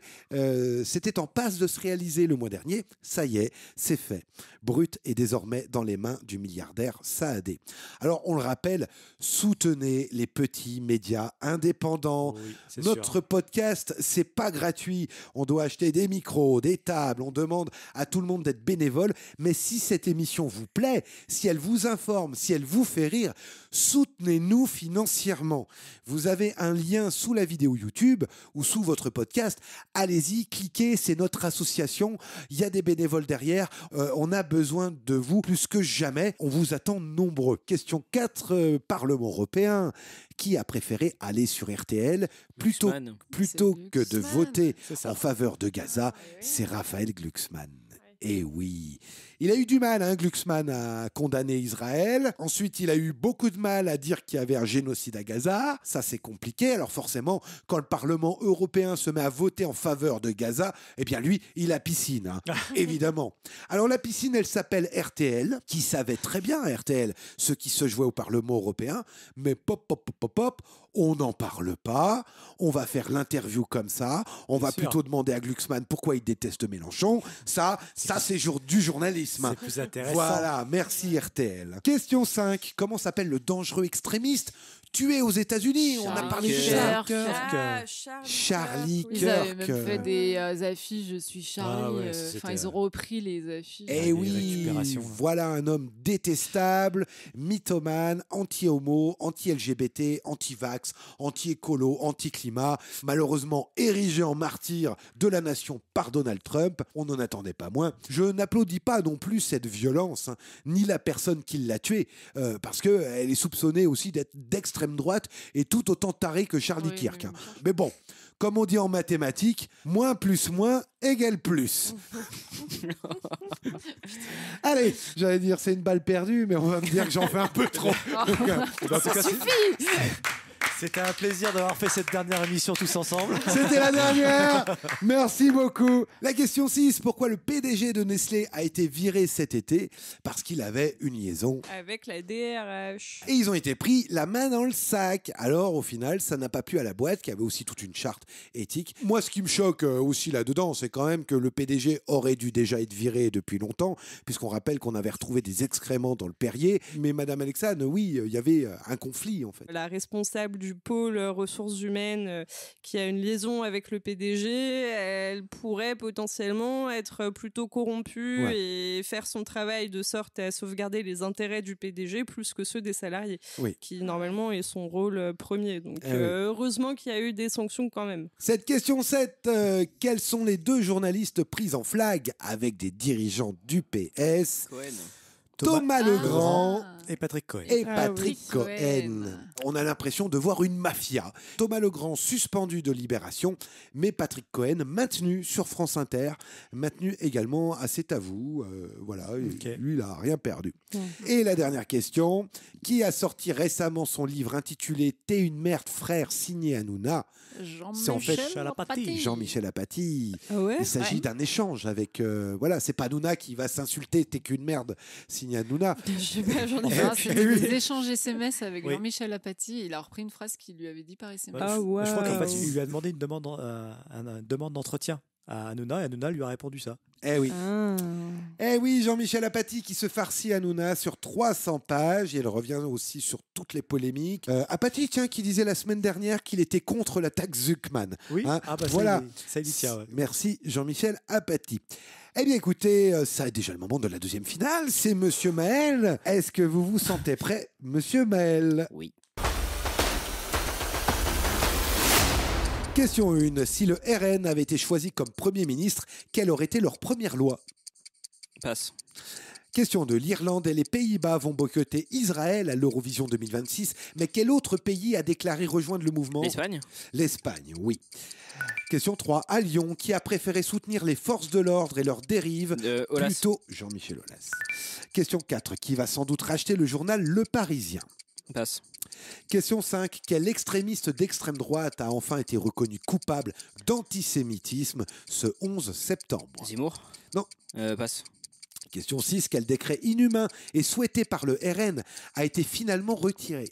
C'était en passe de se réaliser le mois dernier. Ça y est, c'est fait. Brut est désormais dans les mains du milliardaire Saadé. Alors, on le rappelle, soutenez les petits médias indépendants. Oui, notre podcast, c'est pas gratuit. On doit acheter des micros, des tables. On demande à tout le monde d'être bénévole. Mais si cette émission vous plaît, si elle vous informe, si elle vous fait rire, soutenez-nous financièrement. Vous avez un lien sous la vidéo YouTube ou sous votre podcast. Allez-y, cliquez, c'est notre association. Il y a des bénévoles derrière. On a besoin de vous plus que jamais. On vous attend nombreux. Question 4, Parlement européen. Qui a préféré aller sur RTL plutôt que de voter en faveur de Gaza? C'est Raphaël Glucksmann. Et oui, il a eu du mal, Glucksmann, à condamner Israël. Ensuite, il a eu beaucoup de mal à dire qu'il y avait un génocide à Gaza. Ça, c'est compliqué. Alors forcément, quand le Parlement européen se met à voter en faveur de Gaza, eh bien lui, il a piscine, évidemment. Alors la piscine, elle s'appelle RTL, qui savait très bien, RTL, ce qui se jouait au Parlement européen. Mais on n'en parle pas, on va faire l'interview comme ça, on va plutôt demander à Glucksmann pourquoi il déteste Mélenchon. Ça c'est du journalisme. C'est plus intéressant. Voilà, merci RTL. Question 5. Comment s'appelle le dangereux extrémiste tué aux États-Unis? On a parlé de Charlie Kirk. Ils avaient même fait des affiches « Je suis Charlie ». Ils ont repris les affiches. Eh oui, voilà un homme détestable, mythomane, anti-homo, anti-LGBT, anti-vax, anti-écolo, anti-climat, malheureusement érigé en martyr de la nation par Donald Trump. On n'en attendait pas moins. Je n'applaudis pas non plus cette violence, ni la personne qui l'a tué, parce qu'elle est soupçonnée aussi d'être d'extrême droite et tout autant taré que Charlie Kirk. Mais bon, comme on dit en mathématiques, moins plus moins égale plus. Allez, j'allais dire c'est une balle perdue, mais on va me dire que j'en fais un peu trop. Ça suffit. C'était un plaisir d'avoir fait cette dernière émission tous ensemble. C'était la dernière. Merci beaucoup. La question 6. Pourquoi le PDG de Nestlé a été viré cet été? Parce qu'il avait une liaison avec la DRH. Et ils ont été pris la main dans le sac. Alors, au final, ça n'a pas plu à la boîte qui avait aussi toute une charte éthique. Moi, ce qui me choque aussi là-dedans, c'est quand même que le PDG aurait dû déjà être viré depuis longtemps, puisqu'on rappelle qu'on avait retrouvé des excréments dans le Perrier. Mais Madame Alexandre, oui, il y avait un conflit, en fait. La responsable du pôle ressources humaines qui a une liaison avec le PDG, elle pourrait potentiellement être plutôt corrompue et faire son travail de sorte à sauvegarder les intérêts du PDG plus que ceux des salariés, qui normalement est son rôle premier. Donc heureusement qu'il y a eu des sanctions quand même. Cette question 7, quels sont les 2 journalistes pris en flag avec des dirigeants du PS? Thomas Legrand et Patrick Cohen. On a l'impression de voir une mafia. Thomas Legrand suspendu de Libération, mais Patrick Cohen maintenu sur France Inter, maintenu également à C'est à vous. Lui, il n'a rien perdu. Et la dernière question, qui a sorti récemment son livre intitulé « T'es une merde, frère », signé Hanouna? C'est en fait Jean-Michel Apathy. Il s'agit d'un échange avec... c'est pas Hanouna qui va s'insulter « T'es qu'une merde », signé Hanouna. J'en ai fait des échanges SMS avec Jean-Michel Apathy. Il a repris une phrase qu'il lui avait dit par SMS. Je crois qu'en fait, il lui a demandé une demande d'entretien à Hanouna et Hanouna lui a répondu ça. Jean-Michel Apathy qui se farcit Hanouna sur 300 pages et il revient aussi sur toutes les polémiques. Apathy, qui disait la semaine dernière qu'il était contre la taxe Zuckman. Ça y tient. Merci Jean-Michel Apathy. Eh bien écoutez, ça est déjà le moment de la deuxième finale, c'est Monsieur Maël. Est-ce que vous vous sentez prêt, Monsieur Maël? Oui. Question 1. Si le RN avait été choisi comme Premier ministre, quelle aurait été leur première loi? Passe. Question 2. L'Irlande et les Pays-Bas vont boycotter Israël à l'Eurovision 2026, mais quel autre pays a déclaré rejoindre le mouvement? L'Espagne. L'Espagne, oui. Question 3. À Lyon, qui a préféré soutenir les forces de l'ordre et leurs dérives plutôt Jean-Michel Aulas. Question 4. Qui va sans doute racheter le journal Le Parisien? Passe. Question 5. Quel extrémiste d'extrême droite a enfin été reconnu coupable d'antisémitisme ce 11 septembre? Zemmour. Non. Passe. Question 6. Quel décret inhumain et souhaité par le RN a été finalement retiré?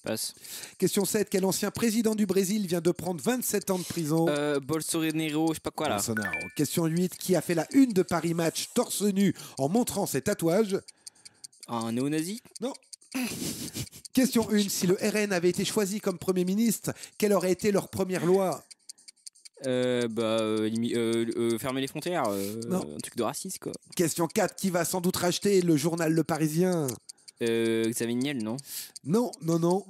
Passe. Question 7. Quel ancien président du Brésil vient de prendre 27 ans de prison? Bolsonaro, je sais pas quoi là. Bolsonaro. Question 8. Qui a fait la une de Paris Match torse nu en montrant ses tatouages? Un néo-nazi? Non. Question 1. Si le RN avait été choisi comme Premier ministre, quelle aurait été leur première loi? Fermer les frontières, un truc de raciste quoi. Question 4. Qui va sans doute racheter le journal Le Parisien? Xavier Niel, non? Non.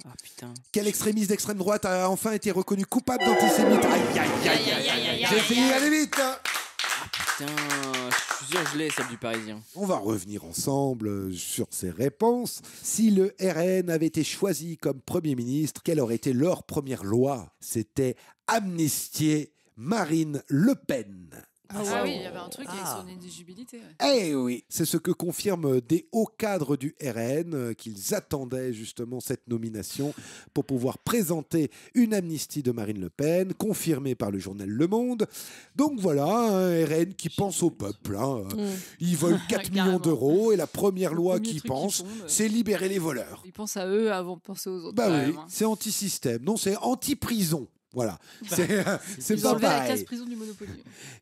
Ah putain. Quel extrémiste d'extrême droite a enfin été reconnu coupable d'antisémitisme? J'ai essayé d'aller vite. Putain, je suis sûr que je l'ai, celle du Parisien. On va revenir ensemble sur ces réponses. Si le RN avait été choisi comme Premier ministre, quelle aurait été leur première loi? C'était amnistier Marine Le Pen. Ah oui, il y avait un truc avec son éligibilité. Eh oui, c'est ce que confirment des hauts cadres du RN, qu'ils attendaient justement cette nomination pour pouvoir présenter une amnistie de Marine Le Pen, confirmée par le journal Le Monde. Donc voilà, un RN qui pense au peuple. Ils veulent 4 millions d'euros et la première loi qu'ils pensent, c'est libérer les voleurs. Ils pensent à eux avant de penser aux autres. Bah oui, c'est anti-système. Non, c'est anti-prison. Voilà, c'est pas pareil. La classe prison du Monopoly.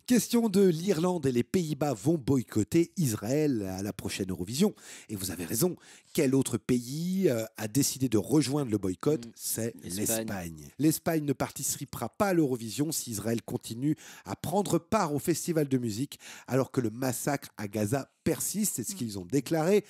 Question de l'Irlande et les Pays-Bas vont boycotter Israël à la prochaine Eurovision. Et vous avez raison, quel autre pays a décidé de rejoindre le boycott? C'est l'Espagne. L'Espagne ne participera pas à l'Eurovision si Israël continue à prendre part au festival de musique alors que le massacre à Gaza persiste, c'est ce qu'ils ont déclaré.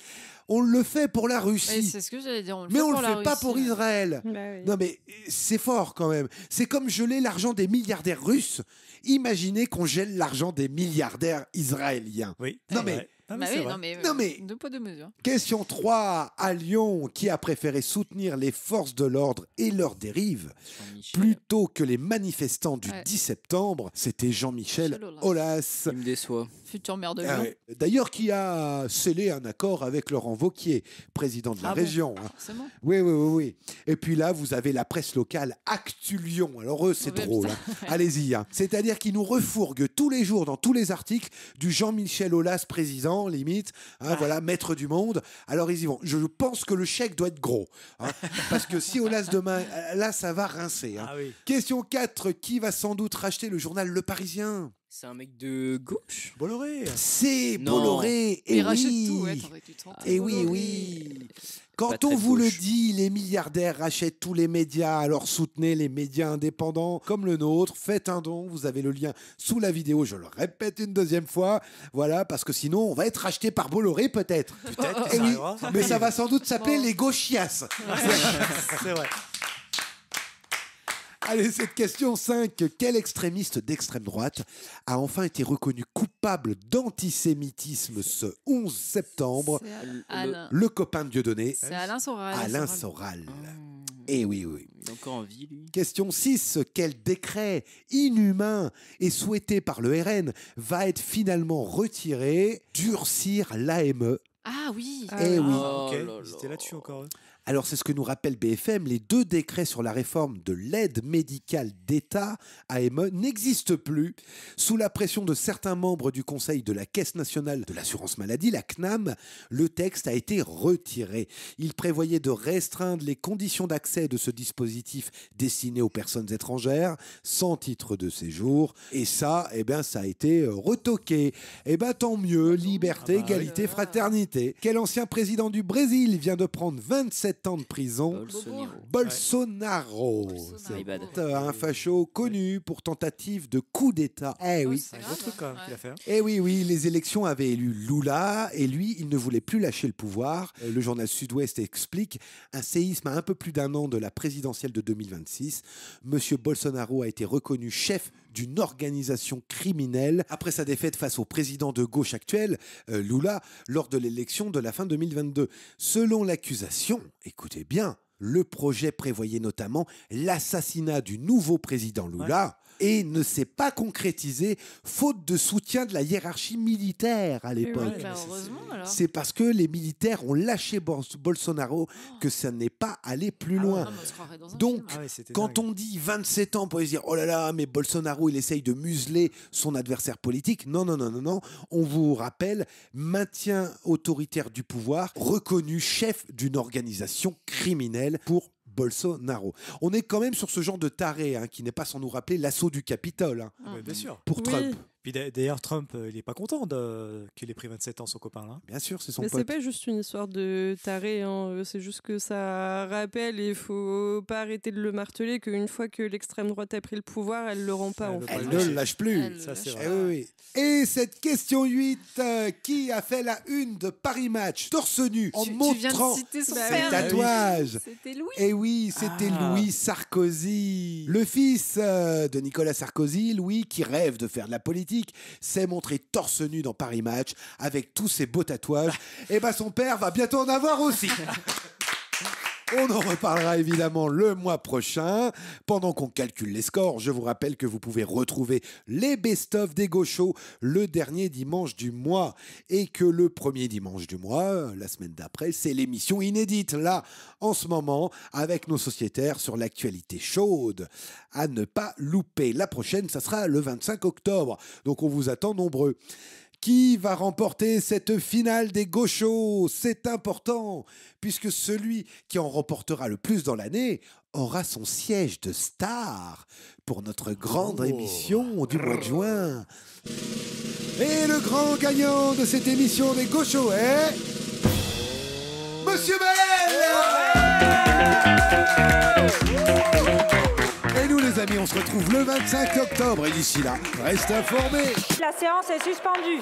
On le fait pour la Russie. Oui, c'est ce que j'allais dire. Mais on le fait pas pour Israël. Bah oui. Non mais c'est fort quand même. C'est comme geler l'argent des milliardaires russes. Imaginez qu'on gèle l'argent des milliardaires israéliens. Oui. Non mais... non mais deux poids deux mesures. Question 3. À Lyon, qui a préféré soutenir les forces de l'ordre et leurs dérives plutôt que les manifestants du 10 septembre? C'était Jean-Michel Aulas. Il me déçoit. Futur maire de Lyon. D'ailleurs, qui a scellé un accord avec Laurent Wauquiez, président de la région. Forcément. Oui. Et puis là, vous avez la presse locale Actu Lyon. Alors eux, c'est drôle. Allez-y. C'est-à-dire qu'ils nous refourguent tous les jours dans tous les articles du Jean-Michel Aulas président, limite, voilà, maître du monde. Alors ils y vont. Je pense que le chèque doit être gros. Parce que si Aulas demain, là, ça va rincer. Question 4. Qui va sans doute racheter le journal Le Parisien? C'est un mec de gauche? Bolloré. C'est Bolloré. Et il rachète oui. tout, t'aurais dû te sentir. Et oui. Quand on vous le dit, les milliardaires rachètent tous les médias, alors soutenez les médias indépendants comme le nôtre, faites un don, vous avez le lien sous la vidéo, je le répète une deuxième fois, voilà, parce que sinon on va être racheté par Bolloré peut-être. Peut-être, oui, mais ça va sans doute s'appeler les gauchias. C'est vrai. Allez, cette question 5. Quel extrémiste d'extrême droite a enfin été reconnu coupable d'antisémitisme ce 11 septembre? Le copain de Dieudonné. C'est Alain Soral. Alain Soral. Et oui. Il est encore en vie, lui. Question 6. Quel décret inhumain et souhaité par le RN va être finalement retiré? Durcir l'AME. Ah oui. Eh oui. C'était là-dessus encore. Alors, c'est ce que nous rappelle BFM, les 2 décrets sur la réforme de l'aide médicale d'État, AME, n'existent plus. Sous la pression de certains membres du Conseil de la Caisse nationale de l'assurance maladie, la CNAM, le texte a été retiré. Il prévoyait de restreindre les conditions d'accès de ce dispositif destiné aux personnes étrangères, sans titre de séjour. Et ça, ça a été retoqué. Tant mieux, liberté, égalité, fraternité. Quel ancien président du Brésil vient de prendre 27 ans de prison? Bolsonaro. C'est un facho connu pour tentative de coup d'État. C'est un gros truc quand même qu'il a fait. Eh oui, les élections avaient élu Lula et lui, il ne voulait plus lâcher le pouvoir. Le journal Sud-Ouest explique un séisme à un peu plus d'un an de la présidentielle de 2026. Monsieur Bolsonaro a été reconnu chef d'une organisation criminelle après sa défaite face au président de gauche actuel, Lula, lors de l'élection de la fin 2022. Selon l'accusation, écoutez bien, le projet prévoyait notamment l'assassinat du nouveau président Lula et ne s'est pas concrétisé faute de soutien de la hiérarchie militaire à l'époque. C'est parce que les militaires ont lâché Bolsonaro que ça n'est pas allé plus loin. Donc, quand on dit 27 ans, on pourrait se dire « Oh là là, mais Bolsonaro, il essaye de museler son adversaire politique. » Non. On vous rappelle, maintien autoritaire du pouvoir, reconnu chef d'une organisation criminelle pour Bolsonaro. On est quand même sur ce genre de taré qui n'est pas sans nous rappeler l'assaut du Capitole. Bien sûr. Pour Trump. Puis d'ailleurs, Trump, il n'est pas content qu'il ait pris 27 ans, son copain là. Bien sûr, c'est son pote. Mais c'est pas juste une histoire de taré, c'est juste que ça rappelle et il faut pas arrêter de le marteler qu'une fois que l'extrême droite a pris le pouvoir, elle le rend pas. Elle ne le lâche plus. Ça, c'est vrai. Oui. Et cette question 8, qui a fait la une de Paris Match, torse nu, en montrant ses tatouages? C'était Louis. Et oui, c'était Louis Sarkozy. Le fils de Nicolas Sarkozy, Louis, qui rêve de faire de la politique, s'est montré torse nu dans Paris Match avec tous ses beaux tatouages. Et son père va bientôt en avoir aussi. On en reparlera évidemment le mois prochain. Pendant qu'on calcule les scores, je vous rappelle que vous pouvez retrouver les best-of des Gauchos le dernier dimanche du mois. Et que le premier dimanche du mois, la semaine d'après, c'est l'émission inédite. Là, en ce moment, avec nos sociétaires sur l'actualité chaude. À ne pas louper. La prochaine, ça sera le 25 octobre. Donc on vous attend nombreux. Qui va remporter cette finale des Gauchos? C'est important, puisque celui qui en remportera le plus dans l'année aura son siège de star pour notre grande émission du mois de juin. Et le grand gagnant de cette émission des Gauchos est... Monsieur Bell! Et nous les amis, on se retrouve le 25 octobre et d'ici là, restez informés. La séance est suspendue.